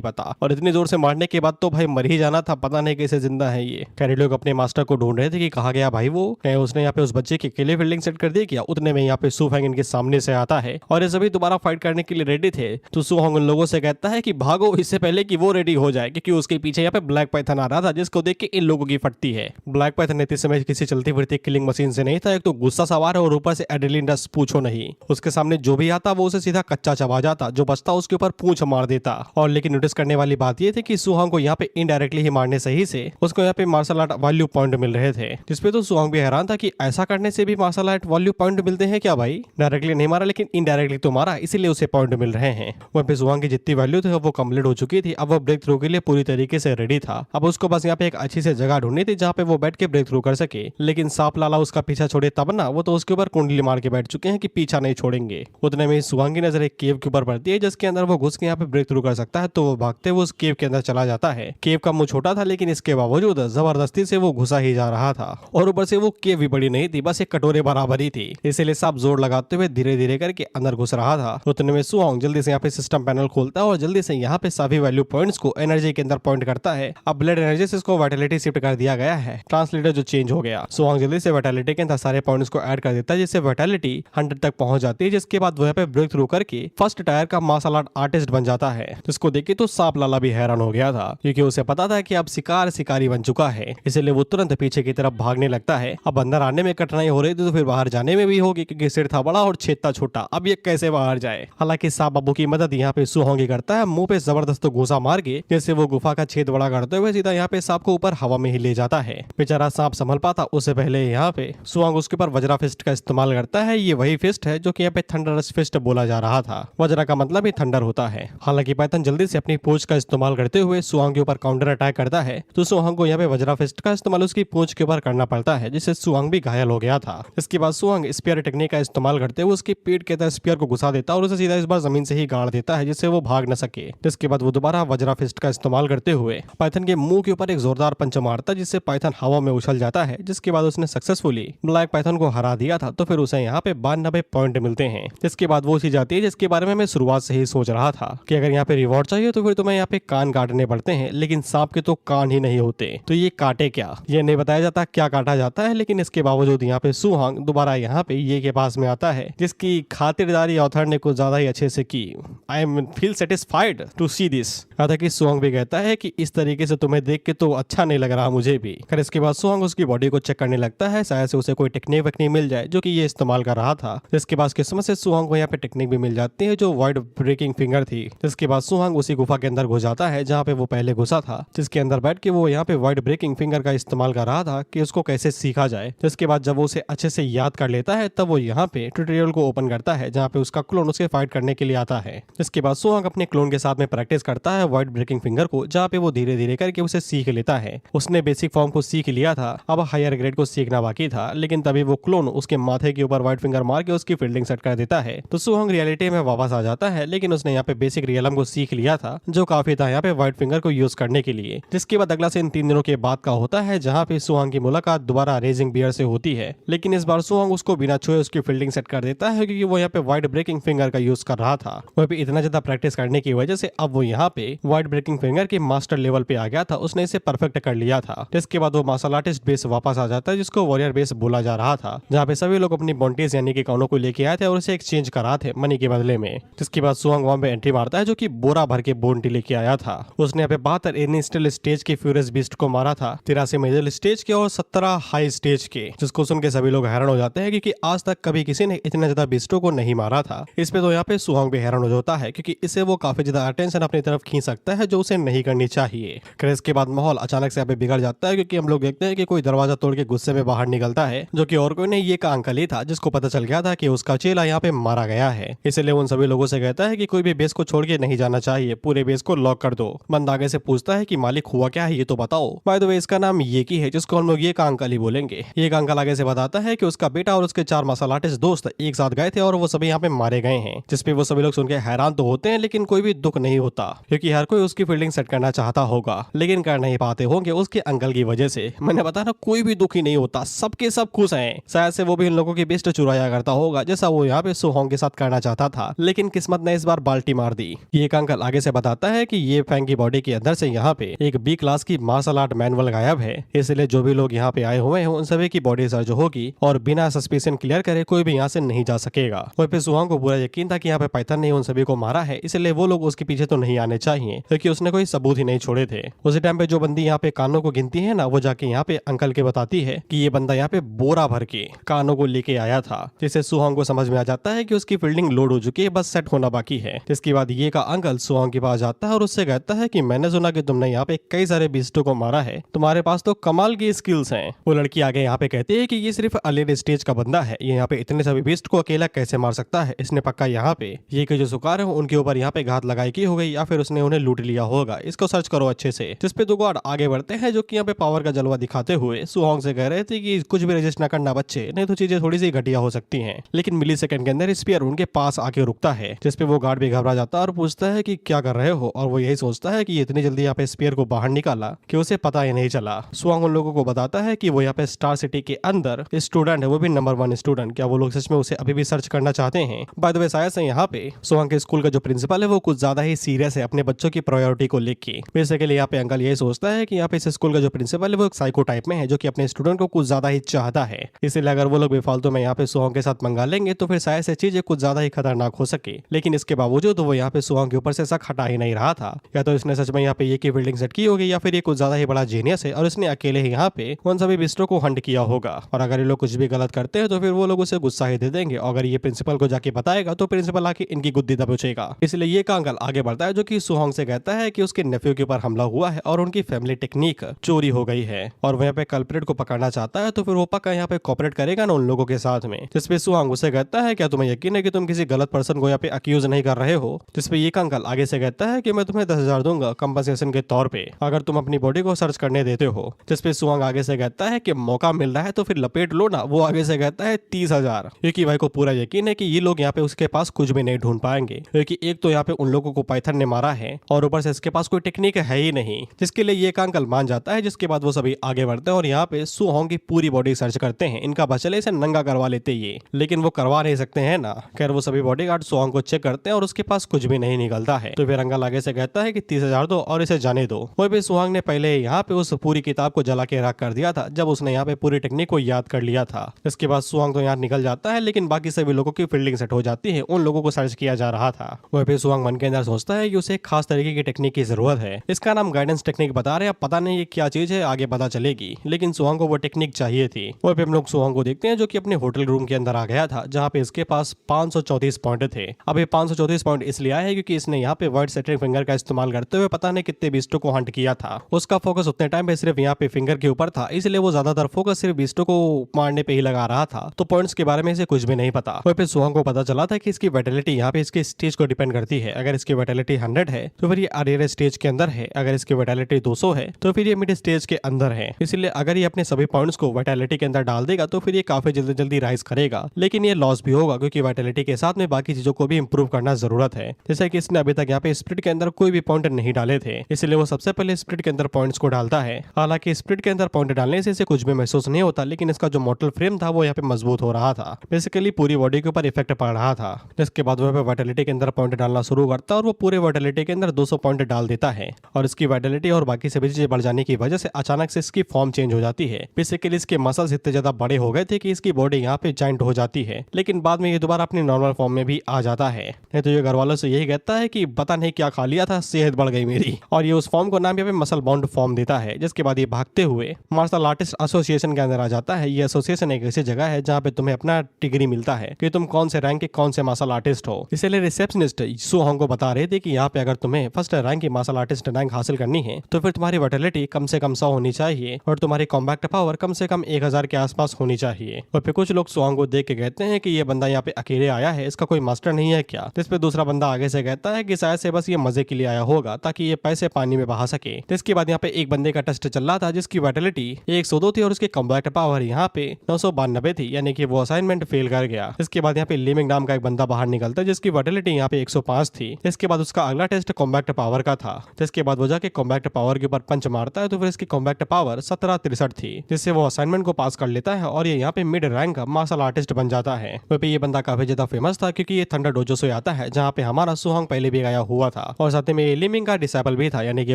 पता। और इतनी जोर से मारने के बाद तो भाई मर ही जाना था, पता नहीं कैसे जिंदा है ये। खैर लोग अपने मास्टर को ढूंढ रहे थे कि कहा गया भाई वो। उसने यहाँ पे उस बच्चे के अकेले बिल्डिंग सेट कर दी क्या? उतने में यहाँ पे सुहोंग इनके सामने से आता है और ये सभी दोबारा फाइट करने के लिए रेडी थे। तो सुहोंग उन लोगों से कहता है कि भागो इससे पहले कि वो रेडी हो जाए, क्योंकि उसके पीछे यहाँ पे ब्लैक पाइथन आ रहा था, जिसको देख के इन लोगों की फटती है। ब्लैक पाइथन इस समय किसी चलती फिरती किलिंग मशीन से नहीं था, एक तो गुस्सा सवार है और ऊपर से एड्रेनलिन रश पूछो नहीं। उसके सामने जो भी आता वो उसे सीधा कच्चा चबा जाता, जो बचता उसके ऊपर पूंछ मार देता। और लेकिन नोटिस करने वाली बात ये थी कि सुहोंग को यहाँ पे इनडायरेक्टली ही मारने से ही से उसको यहाँ पे मार्शल आर्ट वैल्यू पॉइंट मिल रहे थे, जिसपे तो सुहोंग भी हैरान था कि ऐसा करने से भी मार्शल आर्ट वैल्यू पॉइंट मिलते हैं क्या भाई? डायरेक्टली नहीं मारा लेकिन इनडायरेक्टली तो मारा, इसीलिए उसे पॉइंट मिल रहे हैं। वहीं पे सुहोंग की जितनी वैल्यू थी वो कंप्लीट हो चुकी थी, अब वो ब्रेक थ्रू के लिए पूरी तरीके से रेडी था। अब उसको बस यहाँ पे एक अच्छी से जगह ढूंढनी थी जहाँ पे वो बैठ के ब्रेक थ्रू कर सके। लेकिन सांप लाला उसका पीछा छोड़े तब ना, वो तो उसके ऊपर कुंडली मार के बैठ चुके हैं कि पीछा नहीं छोड़ेंगे। उतने में सुहोंग की नजर एक केव के ऊपर पड़ती है, जिसके अंदर वो घुस के यहाँ पे ब्रेक थ्रू कर सकता है, तो वो भागते हुए उस केव के अंदर चला जाता है। केव का मुंह छोटा था, लेकिन इसके बावजूद जबरदस्ती से वो घुसा ही जा रहा था और ऊपर से वो केव भी बड़ी नहीं थी, बस एक कटोरे बराबर ही थी, इसलिए सांप जोर लगाते हुए धीरे धीरे करके अंदर घुस रहा था। उतने में सुहोंग जल्दी से यहाँ पे सिस्टम पैनल खोलता है और जल्दी से यहाँ पे सभी वैल्यू पॉइंट्स को एनर्जी के अंदर पॉइंट करता है। अब ब्लड एनर्जी से इसको वाइटलिटी शिफ्ट कर दिया गया है, ट्रांसलेटर जो चेंज हो गया। सुहोंग जल्दी से वाइटलिटी के अंदर सारे पॉइंट्स को ऐड कर देता है, जिससे वाइटलिटी 100 तक पहुंच जाती है। जिसके बाद वो यहाँ पे ब्रेक थ्रू करके फर्स्ट टायर का मार्शल आर्ट आर्टिस्ट बन जाता है, जिसको देख के तो सांप लाला भी हैरान हो गया था, क्योंकि उसे पता था कि अब शिकार शिकारी बन चुका है, इसलिए वो तुरंत पीछे की तरफ भागने लगता है। अब अंदर आने में कठिनाई हो रही थी तो फिर बाहर जाने में भी होगी, क्योंकि सिर था बड़ा और छेद था छोटा, अब ये कैसे बाहर जाए। हालांकि सांप बाबू की मदद यहाँ पे सुहोंग ही करता है, मुंह पे जबरदस्त घूसा मार के जैसे वो गुफा का छेद बड़ा करते हुए सीधा यहाँ पे सांप को ऊपर हवा में ही ले जाता है। बेचारा सांप संभल पाता उससे पहले यहाँ पे सुहोंग उसके ऊपर वज्रा फिस्ट का इस्तेमाल करता है। ये वही फिस्ट है जो कि यहाँ पे थंडरस फिस्ट बोला जा रहा था, वज्रा का मतलब ही थंडर होता है। हालांकि पाइथन जल्दी से अपनी पूंछ का इस्तेमाल करते हुए सुहोंग के ऊपर काउंटर अटैक करता है, तो सुहोंग को यहाँ पे वज्रा फिस्ट का इस्तेमाल उसकी पूंछ के ऊपर करना पड़ता है, जिससे सुहांग भी घायल हो गया था। इसके बाद सुहांग स्पीयर टेक्निक का इस्तेमाल करते हुए उसकी पीठ के अंदर स्पीयर को घुसा देता और उसे सीधा इस बार जमीन से ही गाड़ देता है, जिससे वो भाग न सके। जिसके बाद वो दोबारा वज्रा फिस्ट का इस्तेमाल करते हुए पाइथन के मुंह के ऊपर एक जोरदार पंच मारता, जिससे पाइथन हवा में उछल जाता है। जिसके बाद उसने सक्सेसफुली ब्लैक पाइथन को हरा दिया था। तो फिर उसे यहाँ पे 92 पॉइंट मिलते हैं। जिसके बाद वो चीज आती है जिसके बारे में मैं शुरुआत से ही सोच रहा था कि अगर यहाँ पे रिवॉर्ड चाहिए तो फिर तुम्हें यहाँ पे कान काटने पड़ते हैं, लेकिन सांप के तो कान ही नहीं होते। तो ये काटे क्या, ये नहीं बताया जाता क्या काटा जाता है। लेकिन इसके बावजूद यहाँ पे सुहांग दोबारा यहाँ पे ये के पास में आता है, जिसकी खातिरदारी ऑथर ने कुछ ज्यादा ही अच्छे से की। I am feel satisfied to see this. हालांकि सुहांग भी कहता है कि इस तरीके से तुम्हें देख के तो अच्छा नहीं लग रहा मुझे भी। फिर इसके बाद सुहांग उसकी बॉडी को चेक करने लगता है, शायद से उसे कोई टेक्निक वक्निक मिल जाए जो कि ये इस्तेमाल कर रहा था। जिसके बाद किस्मत से सुहांग को यहाँ पे टेक्निक भी मिल जाती है जो वाइड ब्रेकिंग फिंगर थी। जिसके बाद सुहांग उसी गुफा के अंदर घुस जाता है जहाँ पे वो पहले घुसा था, जिसके अंदर बैठ के वो यहाँ पे वाइड ब्रेकिंग फिंगर का इस्तेमाल कर रहा था कि उसको कैसे सीखा जाए। जिसके बाद जब वो उसे अच्छे से याद कर लेता है तब वो यहाँ पे ट्यूटोरियल को ओपन करता है जहाँ पे उसका क्लोन उसके फाइट करने के लिए आता है। जिसके बाद सुहांग अपने क्लोन के साथ में प्रैक्टिस करता है वाइड ब्रेकिंग फिंगर को, जहाँ पे वो धीरे धीरे करके उसे सीख लेता है। उसने बेसिक फॉर्म को सीख लिया था, अब हायर ग्रेड को सीखना बाकी था। लेकिन तभी वो क्लोन उसके माथे के ऊपर वाइड फिंगर मार के उसकी फील्डिंग सेट कर देता है। तो सुहांग रियलिटी में वापस आ जाता है, लेकिन उसने यहाँ पे बेसिक रियलम को सीख लिया था जो काफी था यहाँ पे वाइड फिंगर को यूज करने के लिए। जिसके बाद अगला सीन 3 दिनों के बाद का होता है जहाँ पे सुहांग की मुलाकात दोबारा रेजिंग बियर से होती है। लेकिन इस बार सुहांग उसको बिना छुए उसकी फील्डिंग सेट कर देता है, क्योंकि वो यहाँ पे वाइड ब्रेकिंग फिंगर का यूज कर रहा था। वह भी इतना ज्यादा प्रैक्टिस करने की वजह से अब वो यहाँ पे वाइड ब्रेकिंग फिंगर के मास्टर लेवल पे आ गया था। उसने इसे परफेक्ट कर लिया था। जिसके बाद वो मार्शल आर्टिस्ट बेस वापस आ जाता है, जिसको वॉरियर बेस बोला जा रहा था, जहाँ पे सभी लोग अपनी बॉन्टीज यानी कि कानों को लेके आए थे और उसे एक्सचेंज करा थे मनी के बदले में। जिसके बाद सुहांग वहां पे एंट्री मारता है जो कि बोरा भर के बोन्टी लेके आया था। उसने यहाँ पे 72 इनिशियल स्टेज के फ्यूरियस बीस्ट को मारा था, 83 मिडिल स्टेज के और 17 हाई स्टेज के। जिसको सुन के सभी लोग हैरान हो जाते हैं क्योंकि आज तक कभी किसी ने इतने ज्यादा बीस्टों को नहीं मारा था। इस पे तो यहाँ पे सुहांग भी हैरान हो जाता है क्योंकि इससे वो काफी ज्यादा अटेंशन अपनी तरफ खींच सकता है जो उसे नहीं करनी चाहिए। क्रेज के बाद माहौल अचानक से यहाँ पे बिगड़ जाता है क्योंकि हम लोग देखते हैं कि कोई दरवाजा तोड़ के गुस्से में बाहर निकलता है, जो कि और कोई नहीं ये का अंकल ही था, जिसको पता चल गया था कि उसका चेला यहाँ पे मारा गया है। इसलिए उन सभी लोगों से कहता है कि कोई भी बेस को छोड़ के नहीं जाना चाहिए, पूरे बेस को लॉक कर दो। बंद आगे से पूछता है कि मालिक हुआ क्या है ये तो बताओ। बाय द वे इसका नाम ये की है, जिसको हम लोग ये का अंकल ही बोलेंगे। ये का अंकल आगे से बताता है कि उसका बेटा और उसके 4 मार्शल आर्टिस्ट दोस्त एक साथ गए थे और वो सभी यहाँ पे मारे गए हैं। जिसपे वो सभी लोग सुन के हैरान तो होते हैं, लेकिन कोई भी दुख नहीं होता क्योंकि हर कोई उसकी फील्डिंग सेट करना चाहता होगा, लेकिन कर नहीं पाते होंगे उसके अंकल की वजह से। मैंने बताया ना कोई भी दुखी नहीं होता, सबके सब खुश हैं। शायद से वो भी इन लोगों की बेस्ट चुराया करता होगा जैसा वो यहाँ पे सुहांग के साथ करना चाहता था, लेकिन किस्मत ने इस बार बाल्टी मार दी। ये अंकल आगे से बताता है कि ये फैंग की बॉडी के अंदर से यहाँ पे एक बी क्लास की मार्शल आर्ट मैनुअल गायब है, इसलिए जो भी लोग यहाँ पे आए हुए हैं उन सभी की बॉडी सर्च होगी और बिना सस्पेंशन क्लियर करे कोई भी यहाँ से नहीं जा सकेगा। वहीं पे सुहांग को पूरा यकीन था कि यहाँ पे पाइथन ने उन सभी को मारा है, इसलिए वो लोग उसके पीछे तो नहीं आने चाहिए क्योंकि उसने कोई सबूत ही नहीं छोड़े थे। उसी टाइम पे जो बंदी यहाँ पे कानों को गिनती है ना, वो जाके यहाँ पे अंकल के बताती है कि ये बंदा यहाँ पे बोरा भर के कानों को लेके आया था, जिससे सुहांग को समझ में आ जाता है कि उसकी फील्डिंग लोड हो चुकी है, बस सेट होना बाकी है। जिसके बाद ये का अंकल सुहांग के पास जाता है और उससे कहता है कि मैंने सुना कि तुमने यहाँ पे कई सारे बीस्टों को मारा है, तुम्हारे पास तो कमाल की स्किल्स हैं। वो लड़की आगे यहाँ पे कहती है कि ये सिर्फ अर्ली स्टेज का बंदा है, ये यहाँ पे इतने सभी बीस्ट को अकेला कैसे मार सकता है। इसने पक्का यहाँ पे ये के जो सुकार है उनके ऊपर यहाँ पे घात लगाई की हो गई या फिर उसने उन्हें लूट लिया होगा, इसको सर्च करो अच्छे से। जिसपे दो गार्ड आगे बढ़ते हैं जो कि यहाँ पे पावर का जलवा दिखाते हुए सुहांग से कह रहे थे कि कुछ भी रजिस्ट न करना बच्चे, नहीं तो चीजें थोड़ी सी घटिया हो सकती हैं। लेकिन मिली सेकंड के अंदर स्पीयर उनके पास आके रुकता है, जिसपे वो गार्ड भी घबरा जाता है और पूछता है कि क्या कर रहे हो, और वो यही सोचता है कि इतनी जल्दी यहाँ पे स्पीयर को बाहर निकाला कि उसे पता ही नहीं चला। सुहांग उन लोगों को बताता है कि वो यहाँ पे स्टार सिटी के अंदर स्टूडेंट है, वो भी नंबर 1 स्टूडेंट। क्या वो लोग सच में उसे अभी भी सर्च करना चाहते हैं? बाय द वे शायद से यहाँ पे सुहांग के स्कूल का जो प्रिंसिपल है वो कुछ ज्यादा ही सीरियस है अपने बच्चों की प्रायोरिटी को लेके। बेसिकली यहाँ पे अंकल यही सोचता है कि यहाँ पे इस स्कूल का जो प्रिंसिपल है वो एक साइको टाइप में है जो कि अपने स्टूडेंट को कुछ ज्यादा ही चाहता है। इसलिए अगर वो लोग बेफालतू में यहाँ पे सुहांग के साथ मंगा लेंगे तो फिर शायद से चीजें कुछ ज्यादा ही खतरनाक हो सके। लेकिन इसके बावजूद वो यहाँ पे सुहांग के ऊपर से शक हटा ही नहीं रहा था। या तो इसने सच में यहाँ पे ये की बिल्डिंग सेट की होगी या फिर ये कुछ ज्यादा ही बड़ा जीनियस है और इसने अकेले ही यहाँ पे उन सभी बिस्टरों को हंट किया होगा। और अगर ये लोग कुछ भी गलत करते हैं तो फिर वो लोग उसे गुस्सा ही दे देंगे। अगर ये प्रिंसिपल को जाके बताएगा तो प्रिंसिपल आके इनकी गुद्दी दबोचेगा। इसलिए ये का अंकल आगे बढ़ता है जो कि सुहांग से कहता है कि उसके नेफ्यू के ऊपर हमला हुआ है और उनकी फैमिली टेक्निक चोरी हो गई है और वो यहाँ पे कल्प्रिट को पकड़ना चाहता है, तो फिर वो पक्का यहाँ पे कोऑपरेट करेगा ना उन लोगों के साथ में। जिसपे सुहांग उसे कहता है क्या तुम्हें यकीन है कि तुम किसी गलत पर्सन को यहाँ पे अक्यूज नहीं कर रहे हो? जिसपे ये का अंकल आगे से कहता है कि मैं तुम्हें 10,000 दूंगा कंपनसेशन के तौर पे अगर तुम अपनी बॉडी को सर्च करने दे देते हो। जिसपे सुहांग आगे से कहता है कि मौका मिल रहा है तो फिर लपेट लो ना। वो आगे से कहता है 30,000, क्योंकि भाई को पूरा यकीन है कि ये लोग यहाँ पे उसके पास कुछ भी नहीं ढूंढ पाएंगे, क्योंकि एक तो यहाँ पे उन लोगों को पाइथन ने मारा है और ऊपर से इसके पास कोई टेक्निक है ही नहीं, जिसके लिए ये अंकल मान जाता है। जिसके बाद वो सभी आगे बढ़ते हैं और यहाँ पे सुहोंग की पूरी बॉडी सर्च करते हैं। इनका बचले इसे नंगा करवा लेते ये, लेकिन वो करवा नहीं सकते हैं ना। खैर वो सभी बॉडीगार्ड सुहोंग को चेक करते हैं और उसके पास कुछ भी नहीं निकलता है। तो फिर अंकल आगे से कहता है कि 30,000 दो और इसे जाने दो। वही भी सुहांग ने पहले यहाँ पे उस पूरी किताब को जला के रख कर दिया था जब उसने यहाँ पे पूरी टेक्निक को याद कर लिया था। इसके बाद सुहांग तो यहाँ निकल जाता है, लेकिन बाकी सभी लोगों की फील्डिंग सेट हो जाती है। उन लोगों को सर्च किया जा रहा था। वही पे सुहांग मन के अंदर सोचता है कि उसे एक खास तरीके की टेक्निक की जरूरत है। इसका नाम गाइडेंस टेक्निक बता रहे हैं, पता नहीं ये क्या चीज है, आगे पता चलेगी। लेकिन सुहांग को वो टेक्निक चाहिए थी। वही पे हम लोग सुहांग को देखते हैं जो कि अपने होटल रूम के अंदर आ गया था, जहाँ पे इसके पास 534 पॉइंट थे। अब ये 534 पॉइंट इसलिए आए हैं क्योंकि इसने यहाँ पे वर्ड सेटरिंग फिंगर का इस्तेमाल करते हुए पता नहीं कितने बीस्टों को हंट किया था। उसका फोकस उतने टाइम पे सिर्फ यहाँ पे फिंगर के ऊपर था, इसलिए वो ज्यादातर फोकस सिर्फ बीस्टों को मारने पे ही लगा रहा था। तो पॉइंट्स के बारे में इसे कुछ भी नहीं पता। वहीं पे सुहांग को पता चला था कि इसकी वाइटलिटी यहाँ पे इसके स्टेज को डिपेंड करती है। अगर इसकी वाइटलिटी 100 है तो फिर ये अरियर स्टेज के अंदर है। अगर इसकी वाइटलिटी 200 है तो फिर ये मिड स्टेज के अंदर है। इसलिए अगर ये अपने सभी पॉइंट्स को वाइटलिटी के अंदर डाल देगा तो फिर ये काफी जल्दी जल्दी राइज करेगा, लेकिन ये लॉस भी होगा क्योंकि वाइटलिटी के साथ में बाकी चीजों को भी इंप्रूव करना जरूरत है। जैसे कि इसने अभी तक यहाँ पे स्प्रिट के अंदर कोई भी पॉइंट नहीं डाले थे, इसलिए वो सबसे पहले स्प्रिट के अंदर पॉइंट्स को डालता है। हालांकि स्प्रिट के अंदर पॉइंट डालने से इसे कुछ भी महसूस नहीं होता, लेकिन इसका जो मोटल फ्रेम था वो यहाँ पे मजबूत हो रहा था। बेसिकली पूरी बॉडी के ऊपर इफेक्ट पड़ रहा था। जिसके बाद वो वाइटलिटी के अंदर पॉइंट डालना शुरू करता है और वो पूरे वाइटलिटी के अंदर 200 पॉइंट डाल देता है। और इसकी वाइटलिटी और बाकी सभी चीजें बढ़ जाने की वजह से अचानक से इसकी फॉर्म चेंज हो जाती है। बेसिकली इसके मसल्स इतने ज्यादा बड़े हो गए थे कि इसकी बॉडी यहाँ पे जॉइंट हो जाती है, लेकिन बाद में ये दोबारा अपनी नॉर्मल फॉर्म में भी आ जाता है। नहीं तो ये घर वालों से यही कहता है कि पता नहीं क्या खा लिया था, सेहत बढ़ गई मेरी। और ये उस फॉर्म को नाम यहाँ पे मसल बाउंड फॉर्म देता है। जिसके बाद ये भागते हुए मार्शल आर्टिस्ट एसोसिएशन के अंदर आ जाता है। ये एसोसिएशन एक ऐसी जगह है जहाँ पे तुम्हें अपना डिग्री मिलता है कि तुम कौन से रैंक के कौन से मार्शल आर्टिस्ट हो। इसलिए रिसेप्शनिस्ट सुहोंग को बता रहे थे कि यहाँ पे अगर तुम्हें फर्स्ट रैंक की मार्शल आर्टिस्ट रैंक हासिल करनी है तो फिर तुम्हारी वाइटलिटी कम से कम 100 होनी चाहिए और तुम्हारी कॉम्बैक्ट पावर कम से कम 1000 के आसपास होनी चाहिए। और फिर कुछ लोग सुहोंग को देख के कहते हैं कि ये बंदा यहाँ पे अकेले आया है, इसका कोई मास्टर नहीं है क्या। जिस पे दूसरा बंदा आगे से कहता है कि शायद से बस ये मजे के लिए आया होगा ताकि ये पैसे पानी में बहा सके। इसके बाद यहाँ पे एक बंदे का टेस्ट चल रहा था जिसकी वाइटलिटी 102 थी और उसकी कॉम्बैक्ट पावर यहाँ पे 992 थी, यानी कि वो असाइनमेंट फेल कर गया। इसके बाद यहाँ पे लिमिंग नाम का एक बंदा बाहर निकलता है जिसकी वाइटलिटी यहाँ पे 105 थी। इसके बाद उसका अगला टेस्ट कॉम्बैक्ट पावर का था। जिसके बाद वो जाके कॉम्बैक्ट पावर के ऊपर पंच मारता है तो फिर इसकी कॉम्बैक्ट पावर 1763 थी, जिससे वो असाइनमेंट को पास कर लेता है और ये यहाँ पे मिड रैंक का मार्शल आर्टिस्ट बन जाता है। वहीं पे ये बंदा काफी ज्यादा फेमस था क्योंकि ये थंडर डोजो से आता है जहाँ पे हमारा सुहोंग पहले भी गया हुआ था और साथ में लिमिंग का डिसेबल भी था, यानी कि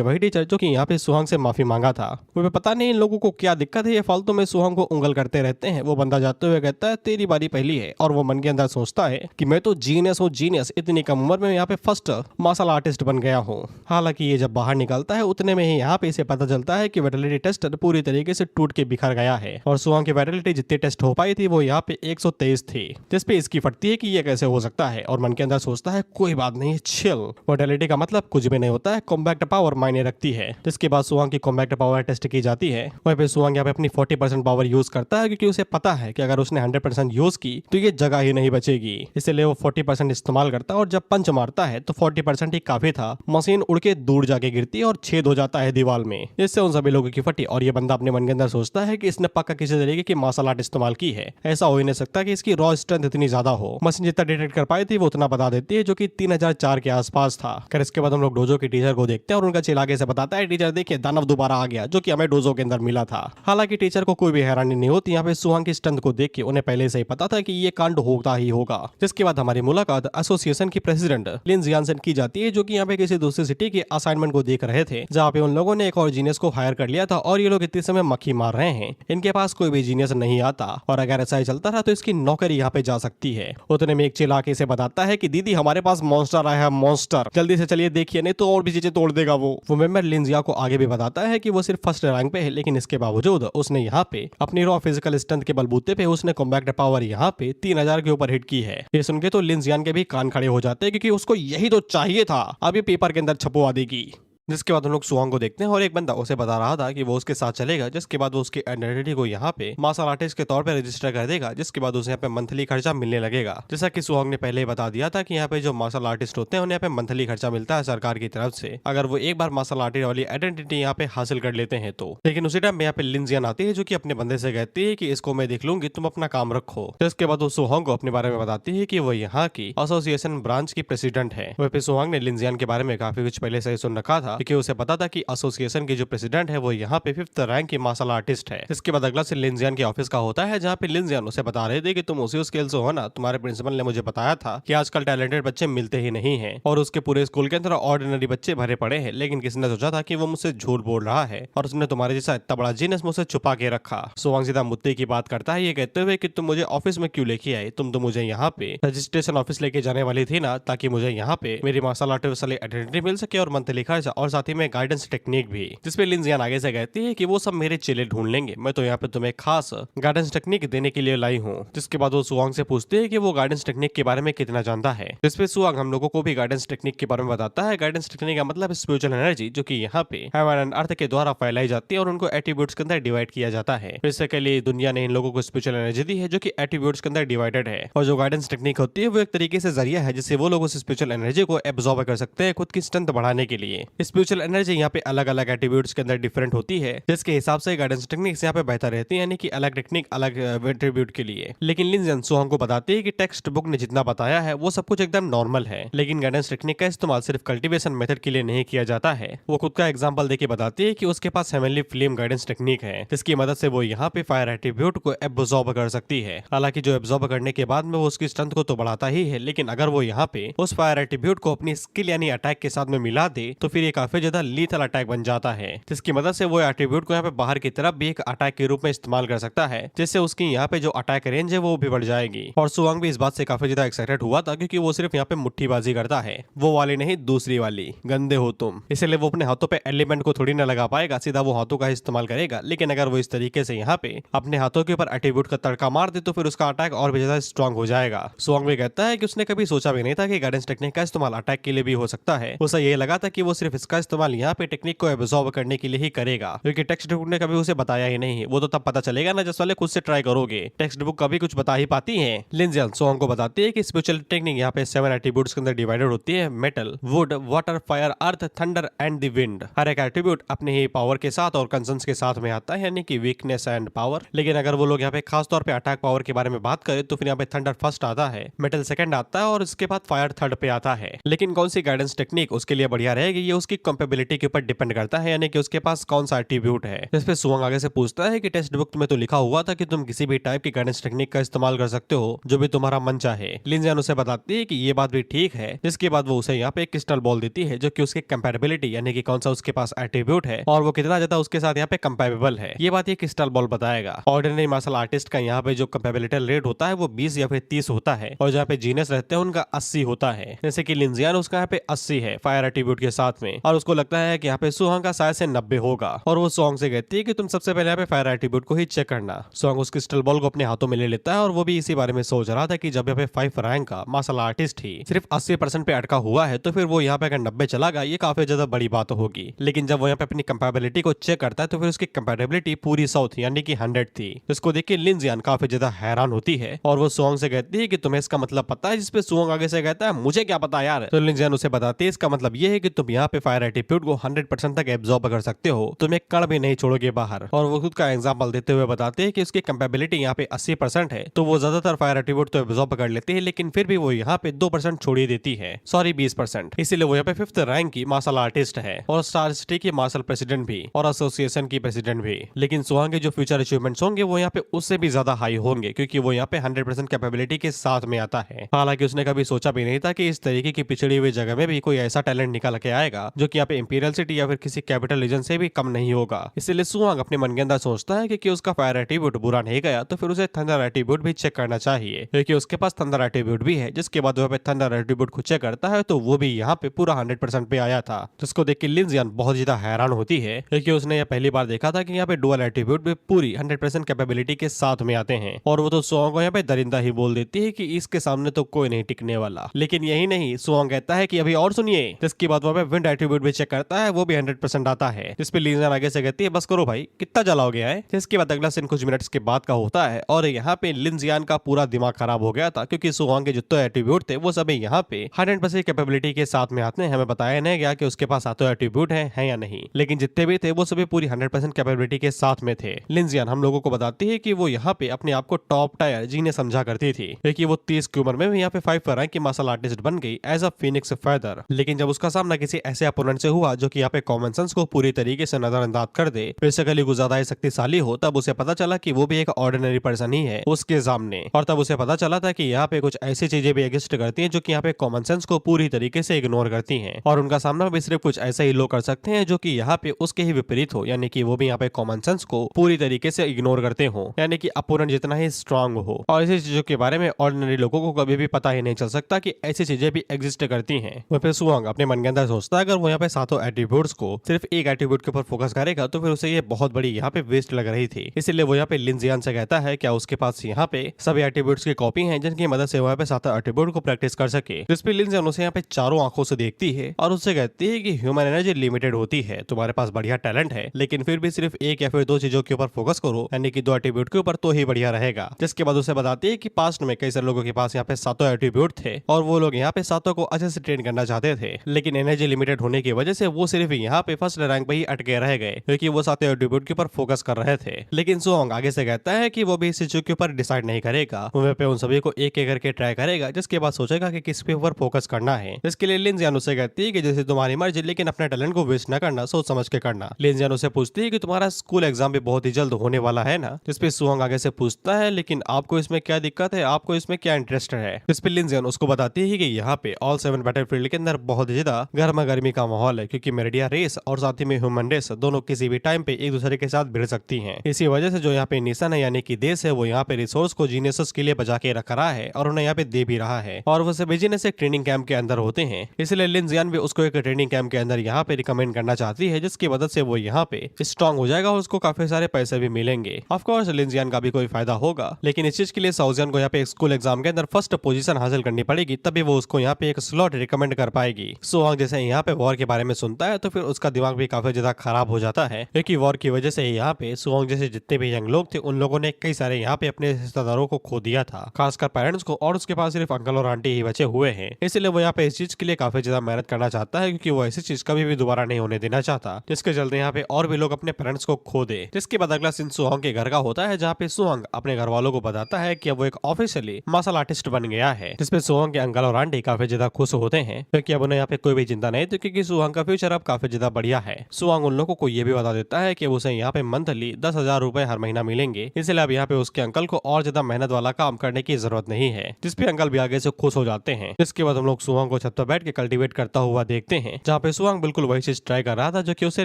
वही टीचर जो कि यहाँ पे सुहोंग से माफी मांगा था। वो पता नहीं इन लोगों को क्या दिक्कत है, ये फालतू में सुहोंग को उंगल करते रहते हैं। वो बंदा जाते हुए कहता है तेरी बारी पहली है, और वो मन के अंदर सोचता है कि मैं तो जीनियस हूँ, जीनियस, इतनी कम उम्र में यहाँ पे फर्स्ट मार्शल आर्टिस्ट बन गया हूँ। हालांकि ये जब बाहर निकलता है उतने में ही यहाँ पे इसे पता चलता है कि वाइटलिटी टेस्ट पूरी तरीके से टूट के बिखर गया है और सुहोंग की वाइटलिटी जितनी टेस्ट हो पाई थी वो यहाँ पे 123 थी। जिसपे इसकी फटती है कि ये कैसे हो सकता है और मन के अंदर सोचता है कोई बात नहीं, चिल, वाइटलिटी का मतलब कुछ भी नहीं होता है, कॉम्बैक्ट पावर मायने रखती है। जिसके बाद सुहोंग की कॉम्बैक्ट पावर टेस्ट की जाती है। वहीं पे सुहोंग यहाँ पे अपनी 40% पावर यूज करता है क्योंकि उसे पता है कि अगर उसने 100% यूज की तो ये जगह ही नहीं बचेगी, इसलिए वो 40% इस्तेमाल करता है और जब पंच मारता है तो 40% ही काफी था। मशीन उड़ के दूर जाके गिरती है और छेद हो जाता है दीवार में, जिससे उन सभी लोगों की फटी। और ये बंदा अपने मन के अंदर सोचता है कि इसने पक्का किसी तरीके की मार्शल आर्ट इस्तेमाल की है, ऐसा हो ही नहीं सकता कि इसकी रॉ स्ट्रेंथ इतनी ज्यादा हो। मशीन जितना डिटेक्ट कर पाई थी वो उतना बता देती है, जो कि 3004 के आसपास था। फिर इसके बाद हम लोग डोजो की टीचर को देखते हैं और उनका चिल आगे से बताता है टीचर देखिए दानव दोबारा आ गया, जो कि हमें डोजो के अंदर मिला था। हालांकि टीचर को कोई भी हैरानी नहीं होती, यहाँ पे सुहोंग की स्ट्रेंथ को देख के उन्हें पहले से ही पता था कि ये कांड होता ही होगा। जिसके बाद हमारी मुलाकात एसोसिएशन की प्रेसिडेंट लिन जियानसन की जाती है, जो कि यहाँ पे किसी दूसरी सिटी के असाइनमेंट को देख रहे थे, जहाँ पे उन लोगों ने एक और जीनियस को हायर कर लिया था और ये लोग इतने समय मक्खी मार रहे हैं। इनके पास कोई भी जीनियस नहीं आता और अगर ऐसा ही चलता रहा तो इसकी नौकरी यहाँ पे जा सकती है। उतने में एक चिल्ला के इसे बताता है कि दीदी हमारे पास मॉन्स्टर आया है, मॉन्स्टर, जल्दी से चलिए देखिए नहीं तो और भी चीजें तोड़ देगा। वो मेंबर लिंजिया को आगे भी बताता है कि वो सिर्फ फर्स्ट रैंक पे है, लेकिन इसके बावजूद उसने यहाँ पे अपनी रॉ फिजिकल स्ट्रेंथ के बलबूते पे उसने कॉम्बैक्ट पावर यहाँ पे 3000 के ऊपर हिट की है। ये सुन के तो लिन जियान के भी कान खड़े हो जाते हैं क्योंकि उसको यही तो चाहिए था, अब ये पेपर के अंदर छपवा देगी। जिसके बाद हम लोग सुहांग को देखते हैं और एक बंदा उसे बता रहा था कि वो उसके साथ चलेगा, जिसके बाद वो उसकी आइडेंटिटी को यहाँ पे मार्शल आर्टिस्ट के तौर पे रजिस्टर कर देगा, जिसके बाद उसे यहाँ पे मंथली खर्चा मिलने लगेगा। जैसा कि सुहांग ने पहले ही बता दिया था कि यहाँ पे जो मार्शल आर्टिस्ट होते हैं उन्हें यहाँ पे मंथली खर्चा मिलता है सरकार की तरफ से, अगर वो एक बार मार्शल आर्टिस्ट वाली आइडेंटिटी यहाँ पे हासिल कर लेते हैं तो। लेकिन उसी टाइम में यहाँ पे लिन जियान आती है, जो कि अपने बंदे से कहती है कि इसको मैं देख लूंगी, तुम अपना काम रखो। तो इसके बाद वो सुहांग को अपने बारे में बताती है कि वो यहाँ की एसोसिएशन ब्रांच की प्रेसिडेंट है। वह पे सुहांग ने लिन जियान के बारे में काफी कुछ पहले से ही सुन रखा था, क्योंकि उसे पता था कि एसोसिएशन की जो प्रेसिडेंट है वो यहाँ पे 5th रैंक की मार्शल आर्टिस्ट है। इसके बाद अगला से लिन जियान के ऑफिस का होता है, जहाँ पे लिन जियान उसे बता रहे थे कि तुम उसी स्केल से हो ना, तुम्हारे प्रिंसिपल ने मुझे बताया था कि आजकल टैलेंटेड बच्चे मिलते ही नहीं है और उसके पूरे स्कूल के अंदर ऑर्डिनरी बच्चे भरे पड़े हैं, लेकिन किसी ने सोचा था कि वो मुझसे झूठ बोल रहा है और उसने तुम्हारे जैसा इतना बड़ा जीनियस मुझसे छुपा के रखा। सुहांग सीधा मुद्दे की बात करता है, ये कहते हुए कि तुम मुझे ऑफिस में क्यों लेके आए, तुम तो मुझे यहाँ पे रजिस्ट्रेशन ऑफिस लेके जाने वाली थी ना, ताकि मुझे यहाँ पे मेरी मार्शल आर्ट वाली आइडेंटिटी मिल सके और मंथली खर्चा और साथ ही में गाइडेंस टेक्निक भी। जिसपे लिन जियान आगे से कहती है कि वो सब मेरे चेले ढूंढ लेंगे, मैं तो यहाँ पे तुम्हें खास गाइडेंस टेक्निक देने के लिए लाई हूँ। जिसके बाद वो सुहांग से पूछते हैं कि वो गाइडेंस टेक्निक के बारे में कितना जानता है। जिसपे सुहांग हम लोगों को भी गाइडेंस टेक्निक के बारे में बताता है। गाइडेंस टेक्निक का मतलब स्पिरिचुअल एनर्जी, जो कि यहाँ पे हेवन एंड अर्थ के द्वारा फैलाई जाती है और उनको एट्रीब्यूट्स के अंदर डिवाइड किया जाता है। बेसिकली दुनिया ने इन लोगों को स्पिरिचुअल एनर्जी दी है, जो कि एट्रीब्यूट्स के अंदर डिवाइडेड है, और जो गाइडेंस टेक्निक होती है वो एक तरीके से जरिया है जिससे वो लोग उस स्पिरिचुअल एनर्जी को एब्जॉर्ब कर सकते हैं खुद की स्ट्रेंथ बढ़ाने के लिए। स्पिरिचुअल एनर्जी यहाँ पे अलग अलग एट्रीब्यूट्स के अंदर डिफरेंट होती है, जिसके हिसाब से गाइडेंस टेक्निक्स यहाँ पे बेहतर रहती है, यानी कि अलग टेक्निक अलग एट्रीब्यूट के लिए। लेकिन लिन जियान सुहांग को बताती है कि टेक्स्ट बुक ने जितना बताया है वो सब कुछ एकदम नॉर्मल है, लेकिन गाइडेंस टेक्निक का इस्तेमाल सिर्फ कल्टीवेशन मेथड के लिए नहीं किया जाता है। वो खुद का एग्जांपल देके बताती है कि उसके पास हेवनली फ्लेम गाइडेंस टेक्निक है, जिसकी मदद से वो यहाँ पे फायर एट्रीब्यूट को एब्जॉर्ब कर सकती है। हालांकि जो एब्जॉर्ब करने के बाद में वो उसकी स्ट्रेंथ को तो बढ़ाता ही है, लेकिन अगर वो यहाँ पे उस फायर एट्रीब्यूट को अपनी स्किल यानी अटैक के साथ में मिला दे तो फिर ये काफी ज्यादा लीथल अटैक बन जाता है, जिसकी मदद से वो एट्रीब्यूट को यहाँ पे बाहर की तरफ भी एक अटैक के रूप में इस्तेमाल कर सकता है, जिससे उसकी यहाँ पे जो अटैक रेंज है वो भी बढ़ जाएगी। और सुहांग भी इस बात से काफी ज्यादा एक्साइटेड हुआ था, क्योंकि वो सिर्फ यहाँ पे मुट्ठीबाजी करता है, वो वाली नहीं दूसरी वाली, गंदे हो तुम। इसलिए वो अपने हाथों पे एलिमेंट को थोड़ी ना लगा पाएगा, सीधा वो हाथों का इस्तेमाल करेगा। लेकिन अगर वो इस तरीके से यहाँ पे अपने हाथों के ऊपर एट्रीब्यूट का तड़का मार दे तो फिर उसका अटैक और भी ज्यादा स्ट्रॉन्ग हो जाएगा। सुहांग भी कहता है कि उसने कभी सोचा भी नहीं था कि गाइडेंस टेक्निक का इस्तेमाल अटैक के लिए भी हो सकता है। उसे ये लगा था कि वो सिर्फ इसका इस्तेमाल यहाँ पे टेक्निक को एब्जॉर्ब करने के लिए ही करेगा, क्योंकि टेक्स्ट बुक ने कभी उसे बताया ही नहीं। वो तो तब पता चलेगा ना जब वाले खुद से ट्राई करोगे, टेक्स्ट बुक कभी कुछ बता ही पाती है। लिन जियान सुहांग को बताती है कि स्पिरिचुअल टेक्निक यहाँ पे 7 एट्रीब्यूट्स के अंदर डिवाइडेड होती है, metal, wood, water, fire, earth, thunder and the wind. हर एक एट्रीब्यूट अपने ही पावर के साथ और कंसर्न्स के साथ में आता है, यानी कि वीकनेस एंड पावर। लेकिन अगर वो लोग यहाँ पे खास तौर पे अटैक पावर के बारे में बात करें तो फिर यहाँ पे थंडर फर्स्ट आता है, मेटल सेकंड आता है और इसके बाद फायर थर्ड पे आता है। लेकिन कौन सी गाइडेंस टेक्निक उसके लिए बढ़िया रहेगी ये उसकी कैपेबिलिटी के ऊपर डिपेंड करता है, यानी कि उसके पास कौन सा एट्रीब्यूट है। इस पे सुहांग आगे से पूछता है कि टेक्स्ट बुक में तो लिखा हुआ था कि तुम किसी भी टाइप की गाइडेंस टेक्निक का इस्तेमाल कर सकते हो, जो भी तुम्हारा मन चाहे। लिन जियान उसे बताती है कि ये बात भी ठीक है। जिसके बाद वो उसे यहाँ पे एक क्रिस्टल बॉल देती है, जो कि उसके कंपैटिबिलिटी यानी कि कौन सा उसके पास एट्रीब्यूट है और वो कितना ज्यादा उसके साथ यहाँ पे कंपैटिबल है, ये बात ये क्रिस्टल बॉल बताएगा। ऑर्डिनरी मार्शल आर्टिस्ट का यहाँ पे जो कंपैटिबिलिटी रेट होता है वो 20 या फिर 30 होता है, और जहाँ पे जीनियस रहते हैं उनका 80 होता है। जैसे कि लिन जियान उसका यहाँ पे 80 है फायर एट्रीब्यूट के साथ में, और उसको लगता है कि यहाँ पे सुहांग का शायद से 90 होगा। और वो सुहांग से कहती है कि तुम सबसे पहले यहाँ पे फायर एट्रीब्यूट को ही चेक करना। सुहांग उस क्रिस्टल बॉल को अपने हाथों में ले लेता है, और वो भी इसी बारे में सोच रहा था कि जब यहाँ पे 5 रैंक का मार्शल आर्टिस्ट ही सिर्फ 80% पे अटका हुआ है, तो फिर वो यहाँ पे अगर 90 चला गया ये काफी ज्यादा बड़ी बात होगी। लेकिन जब वो यहाँ पे अपनी कंपैटिबिलिटी को चेक करता है तो फिर उसकी कंपैटिबिलिटी पूरी 100 थी, यानी कि 100 थी। इसको देख के लिन जियान काफी ज्यादा हैरान होती है, और वो सुहांग से कहती है कि तुम्हें इसका मतलब पता है। जिसपे सुहांग आगे से कहता है मुझे क्या पता यार। तो लिन जियान उसे बताती है इसका मतलब ये है कि तुम यहाँ पे फायर एट्रीब्यूट को 100% तक एब्जॉर्ब कर सकते हो, तुम एक कण भी नहीं छोड़ोगे बाहर। और वो खुद का एग्जांपल देते हुए बताते हैं कि उसकी कंपैटिबिलिटी यहाँ पे 80% है, तो वो ज्यादातर फायर एट्रीब्यूट तो एब्जॉर्ब कर लेते हैं, लेकिन फिर भी वो यहाँ पे 2% छोड़ ही देती है, सॉरी 20%। इसीलिए वो यहाँ पे 5th रैंक की मार्शल आर्टिस्ट है, और स्टार सिटी की मार्शल प्रेसिडेंट भी, और एसोसिएशन की प्रेसिडेंट भी। लेकिन सुहांग के जो फ्यूचर अचीवमेंट्स होंगे वो यहाँ पे उससे भी ज्यादा हाई होंगे, क्योंकि वो यहाँ पे 100% कैपेबिलिटी के साथ में आता है। हालांकि उसने कभी सोचा भी नहीं था कि इस तरीके की पिछड़ी हुई जगह में भी कोई ऐसा टैलेंट निकाल के आएगा जो कि यहाँ पे इंपीरियल सिटी या फिर किसी कैपिटल रीजन से भी कम नहीं होगा। इसलिए सुहांग अपने मन के अंदर सोचता है कि उसका फायर एट्रीब्यूट बुरा नहीं गया तो फिर उसे थंडर एट्रीब्यूट भी चेक करना चाहिए, क्योंकि उसके पास थंडर एट्रीब्यूट भी है। जिसके बाद वह थंडर एट्रीब्यूट को चेक करता है तो वो भी यहाँ पे पूरा 100% पे आया था, जिसको देख के लिन जियान बहुत ज्यादा हैरान होती है, क्योंकि उसने यह पहली बार देखा था कि यहाँ पे डुअल एट्रीब्यूट भी पूरी 100% कैपेबिलिटी के साथ में आते हैं। और वो तो सुहांग को यहाँ पे दरिंदा ही बोल देती है कि इसके सामने तो कोई नहीं टिकने वाला। लेकिन यही नहीं, सुहांग कहता है कि अभी और सुनिए। जिसके बाद वह विंड एट्रीब्यूट एट्रीब्यूट भी चेक करता है, वो भी 100% आता है। जिस पे लिंजियान आगे से कहती है बस करो भाई, कितना जलाओगे है। जिसके बाद अगला सीन कुछ मिनट्स के बाद का होता है और यहाँ पे लिंजियान का पूरा दिमाग खराब हो गया था, क्योंकि सुहांग के जितने एट्रीब्यूट थे वो सभी यहाँ पे 100% कैपेबिलिटी के साथ में आते हैं। हमें बताया नहीं गया कि उसके पास सातों एट्रीब्यूट है या नहीं, लेकिन जितने भी थे वो सभी पूरी 100% कैपेबिलिटी के साथ में थे। लिंजियान हम लोगों को बताती है कि वो यहाँ पे अपने आप को टॉप टायर जीने समझा करती थी, क्योंकि वो 30 की उम्र में भी यहाँ पे 5 रैंक की मार्शल आर्टिस्ट बन गई एज अ फिनिक्स फेदर। लेकिन जब उसका सामना किसी ऐसे अपोनेंट से हुआ जो कि यहाँ पे कॉमन सेंस को पूरी तरीके से नजरअंदाज कर दे, बेसिकली वो ज्यादा शक्तिशाली हो, तब उसे पता चला कि वो भी एक ऑर्डिनरी पर्सन ही है उसके सामने। और तब उसे पता चला था कि यहाँ पे कुछ ऐसी चीजें भी एग्जिस्ट करती हैं जो कि यहाँ पे कॉमन सेंस को पूरी तरीके से इग्नोर करती हैं, और उनका सामना भी सिर्फ कुछ ऐसे ही लोग कर सकते हैं जो कि यहाँ पे उसके ही विपरीत हो, यानी कि वो भी यहाँ पे कॉमन सेंस को पूरी तरीके से इग्नोर करते हो, यानी कि अपोनेंट जितना ही स्ट्रांग हो। और ऐसी चीजों के बारे में ऑर्डिनरी लोगों को कभी भी पता ही नहीं चल सकता कि ऐसी चीजें भी एग्जिस्ट करती हैं। वह फिर सुहांग अपने मन के अंदर सोचता है अगर वो यहाँ पे सातों एट्रीब्यूट्स को सिर्फ एक एट्रीब्यूट के ऊपर फोकस करेगा तो फिर उसे ये बहुत बड़ी यहाँ पे वेस्ट लग रही थी। इसलिए वो यहाँ पे लिंजियान से कहता है क्या उसके पास यहाँ पे सभी एट्रीब्यूट्स की कॉपी है जिनकी मदद से वो यहाँ पे सातों एट्रीब्यूट को प्रैक्टिस कर सके। जिस पे लिंजियान उसे यहाँ पे चारों आंखों से देखती है और उससे कहती है कि ह्यूमन एनर्जी लिमिटेड होती है, तुम्हारे पास बढ़िया टैलेंट है, लेकिन फिर भी सिर्फ एक या फिर दो चीजों के ऊपर फोकस करो, यानी कि दो एट्रीब्यूट के ऊपर, तो ही बढ़िया रहेगा। जिसके बाद उसे बताती है कि पास्ट में कई सारे लोगों के पास यहाँ पे सातों एट्रीब्यूट थे और वो लोग यहाँ पे सातों को अच्छे से ट्रेन करना चाहते थे, लेकिन एनर्जी लिमिटेड होने की वजह से वो सिर्फ यहाँ पे फर्स्ट रैंक पे ही अटके रह गए, क्योंकि वो सातों एट्रीब्यूट के ऊपर फोकस कर रहे थे। लेकिन सुहांग आगे से कहता है कि वो भी इस चीज के ऊपर डिसाइड नहीं करेगा, वो पे उन सभी को एक एक करके ट्राई करेगा, जिसके बाद सोचेगा कि किस पे ऊपर फोकस करना है। इसके लिए लिंजियान उसे कहती है कि जैसे तुम्हारी मर्जी, लेकिन अपने टैलेंट को वेस्ट न करना, सोच समझ के करना। लिंजियान उसे पूछती है कि तुम्हारा स्कूल एग्जाम भी बहुत ही जल्द होने वाला है ना, जिसपे सुहांग आगे से पूछता है लेकिन आपको इसमें क्या दिक्कत है, आपको इसमें क्या इंटरेस्ट है। इस पे लिंजियान उसको बताती है कि यहाँ पे ऑल 7 बैटलफील्ड के अंदर बहुत ज्यादा गर्मा गर्मी का माहौल है, क्योंकि मेरिडिया रेस और साथ ही में ह्यूमन रेस दोनों किसी भी टाइम पे एक दूसरे के साथ भिड़ सकती हैं। इसी वजह से जो यहाँ पे निशान है यानी कि देश है, वो यहाँ पे रिसोर्स को जीनियस के लिए बचा के रख रहा है और उन्हें यहाँ पे दे भी रहा है, और वो सभी जीनियस एक ट्रेनिंग कैंप के अंदर होते हैं। इसलिए लिंजियान भी उसको एक ट्रेनिंग कैंप के अंदर यहाँ पे रिकमेंड करना चाहती है, जिसकी मदद से वो यहाँ पे स्ट्रॉन्ग हो जाएगा और उसको काफी सारे पैसे भी मिलेंगे। ऑफ कोर्स लिंजियान का भी कोई फायदा होगा, लेकिन इस चीज के लिए साउजियन को यहाँ पे स्कूल एग्जाम के अंदर फर्स्ट पोजीशन हासिल करनी पड़ेगी, तभी वो उसको यहाँ पे एक स्लॉट रिकमेंड कर पाएगी। सुहांग जैसे यहाँ पे वॉर के बारे में सुनता है तो फिर उसका दिमाग भी काफी ज्यादा खराब हो जाता है, क्योंकि वॉर की वजह से यहाँ पे सुहांग जैसे जितने भी यंग लोग थे उन लोगों ने कई सारे यहाँ पे अपने रिश्तेदारों को खो दिया था, खासकर पेरेंट्स को, और उसके पास सिर्फ अंकल और आंटी ही बचे हुए हैं। इसलिए वो यहाँ पे इस चीज के लिए काफी ज्यादा मेहनत करना चाहता है, क्योंकि वो ऐसी चीज कभी भी दोबारा नहीं होने देना चाहता, जिसके चलते यहाँ पे और भी लोग अपने पेरेंट्स को खो दे। जिसके बाद अगला सीन सुहांग के घर का होता है, जहाँ पे सुहांग अपने घर वालों को बताता है कि अब वो एक ऑफिशियली मार्शल आर्टिस्ट बन गया है, जिसपे सुहांग के अंकल और आंटी काफी ज्यादा खुश होते हैं, क्योंकि अब उन्हें यहाँ पे कोई भी चिंता नहीं थी, क्योंकि सुहांग का फ्यूचर अब काफी ज्यादा बढ़िया है। सुहांग उन लोगों को ये भी बता देता है कि उसे यहाँ पे मंथली 10,000 रुपए हर महीना मिलेंगे, इसलिए अब यहाँ पे उसके अंकल को और ज्यादा मेहनत वाला काम करने की जरूरत नहीं है, जिसपे अंकल भी आगे से खुश हो जाते हैं। जिसके बाद हम लोग सुहांग को छत पर बैठ के कल्टीवेट करता हुआ देखते हैं, जहाँ पे सुहांग बिल्कुल वही चीज ट्राई कर रहा था जो कि उसे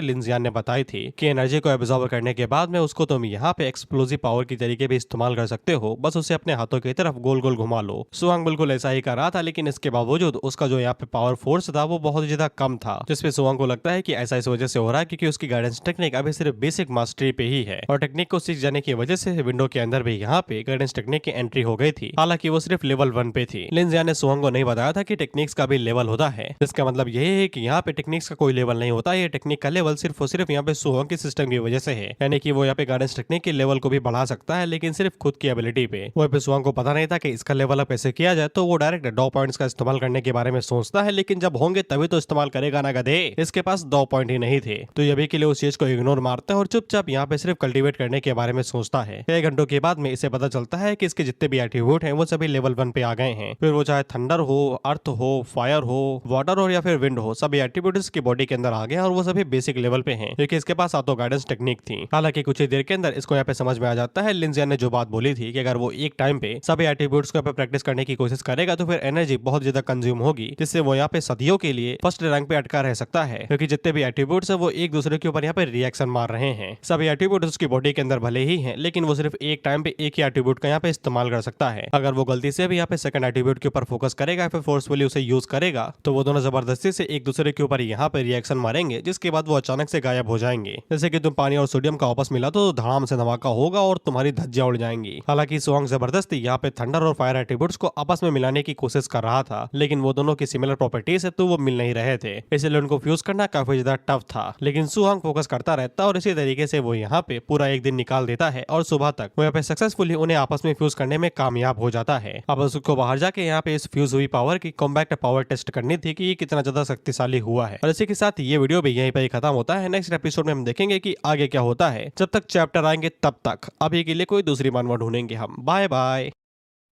लिंजियान ने बताई थी कि एनर्जी को एब्जॉर्ब करने के बाद में उसको तुम यहाँ पे एक्सप्लोजिव पावर की तरीके भी इस्तेमाल कर सकते हो, बस उसे अपने हाथों की तरफ गोल गोल घुमा लो। सुहांग बिल्कुल ऐसा ही कर रहा था, लेकिन इसके बावजूद उसका जो यहाँ पे पावर फोर्स था वो बहुत ज्यादा कम था, जिसपे सुहांग को लगता है कि ऐसा इस वजह से हो रहा है क्योंकि उसकी गाइडेंस टेक्निक अभी सिर्फ बेसिक मास्टरी पे ही है, और टेक्निक को सीख जाने की वजह से विंडो के अंदर भी यहाँ पे गाइडेंस टेक्निक की एंट्री हो गई थी, हालांकि वो सिर्फ लेवल 1 पे थी। लिंजियान ने सुहांग को नहीं बताया था कि टेक्निक्स का भी लेवल होता है, जिसका मतलब यही है कि यहाँ पे टेक्निक्स का कोई लेवल नहीं होता, ये टेक्निक का लेवल सिर्फ और सिर्फ यहाँ पे सुहांग के सिस्टम की वजह से है, यानी कि वो यहाँ पे गाइडेंस टेक्निक के लेवल को भी बढ़ा सकता है, लेकिन सिर्फ खुद की एबिलिटी पे। वहीं पे सुहांग को पता नहीं था कि इसका लेवल अप कैसे किया जाए, तो वो डायरेक्ट 2 पॉइंट्स का इस्तेमाल करने के बारे में सोचता है, लेकिन जब होंगे तभी तो इस्तेमाल करेगा ना गधे, इसके पास 2 पॉइंट ही नहीं थे, तो ये भी के लिए उस चीज को इग्नोर मारता है और चुपचाप यहाँ पे सिर्फ कल्टीवेट करने के बारे में सोचता है। 1 घंटों के बाद में इसे पता चलता है कि इसके जितने भी एट्रीब्यूट हैं वो सभी लेवल 1 पे आ गए हैं, फिर वो चाहे थंडर हो, अर्थ हो, फायर हो, वाटर हो या फिर विंड हो, सभी एट्रीब्यूट इसकी बॉडी के अंदर आ गए और वो सभी बेसिक लेवल पे हैं, क्योंकि इसके पास ऑटो गाइडेंस टेक्निक थी। हालांकि कुछ ही देर के अंदर इसको यहाँ पे समझ में आ जाता है लिंजियान ने जो बात बोली थी कि अगर वो एक टाइम पे सभी एट्रीब्यूट्स को प्रैक्टिस करने की कोशिश करेगा तो फिर एनर्जी बहुत ज्यादा कंज्यूम होगी, जिससे वो यहाँ पे सदियों के लिए फर्स्ट रैंक पे अटका रह सकता है, क्योंकि जितने भी एट्रीब्यूट्स है वो एक दूसरे के ऊपर यहाँ पे रिएक्शन मार रहे हैं। सभी एट्रीब्यूट उसकी बॉडी के अंदर भले ही हैं, लेकिन वो सिर्फ एक टाइम पे एक ही एट्रीब्यूट का यहाँ पे इस्तेमाल कर सकता है। अगर वो गलती से भी यहाँ पे सेकंड एट्रीब्यूट के ऊपर फोकस करेगा फिर फोर्सफुली उसे यूज करेगा तो वो दोनों जबरदस्ती से एक दूसरे के ऊपर यहाँ पे रिएक्शन मारेंगे, जिसके बाद वो अचानक से गायब हो जाएंगे। जैसे कि तुम पानी और सोडियम का आपस मिला तो धड़ाम से धमाका होगा और तुम्हारी धज्जियां उड़ जाएंगी। हालांकि सुहांग जबरदस्ती यहाँ पे थंडर और फायर एट्रीब्यूट्स को आपस में मिलाने की कोशिश कर रहा था, लेकिन वो दोनों की सिमिलर प्रॉपर्टीज है तो वो मिल नहीं रहे थे। इसलिए उनको फ्यूज करना काफी ज्यादा टफ था। लेकिन सुहांग फोकस करता रहता और इसी तरीके से वो यहाँ पे पूरा एक दिन निकाल देता है और सुबह तक वो यहाँ पे सक्सेसफुली उन्हें आपस में फ्यूज करने में कामयाब हो जाता है। अब उसको बाहर जाके यहाँ पे इस फ्यूज हुई पावर की कॉम्पैक्ट पावर टेस्ट करनी थी कि ये कितना ज्यादा शक्तिशाली हुआ है। और इसी के साथ ये वीडियो भी यहीं पर ही खत्म होता है। नेक्स्ट एपिसोड में हम देखेंगे कि आगे क्या होता है। जब तक चैप्टर आएंगे तब तक अभी के लिए कोई दूसरी मानवा ढूंढेंगे हम। Bye bye.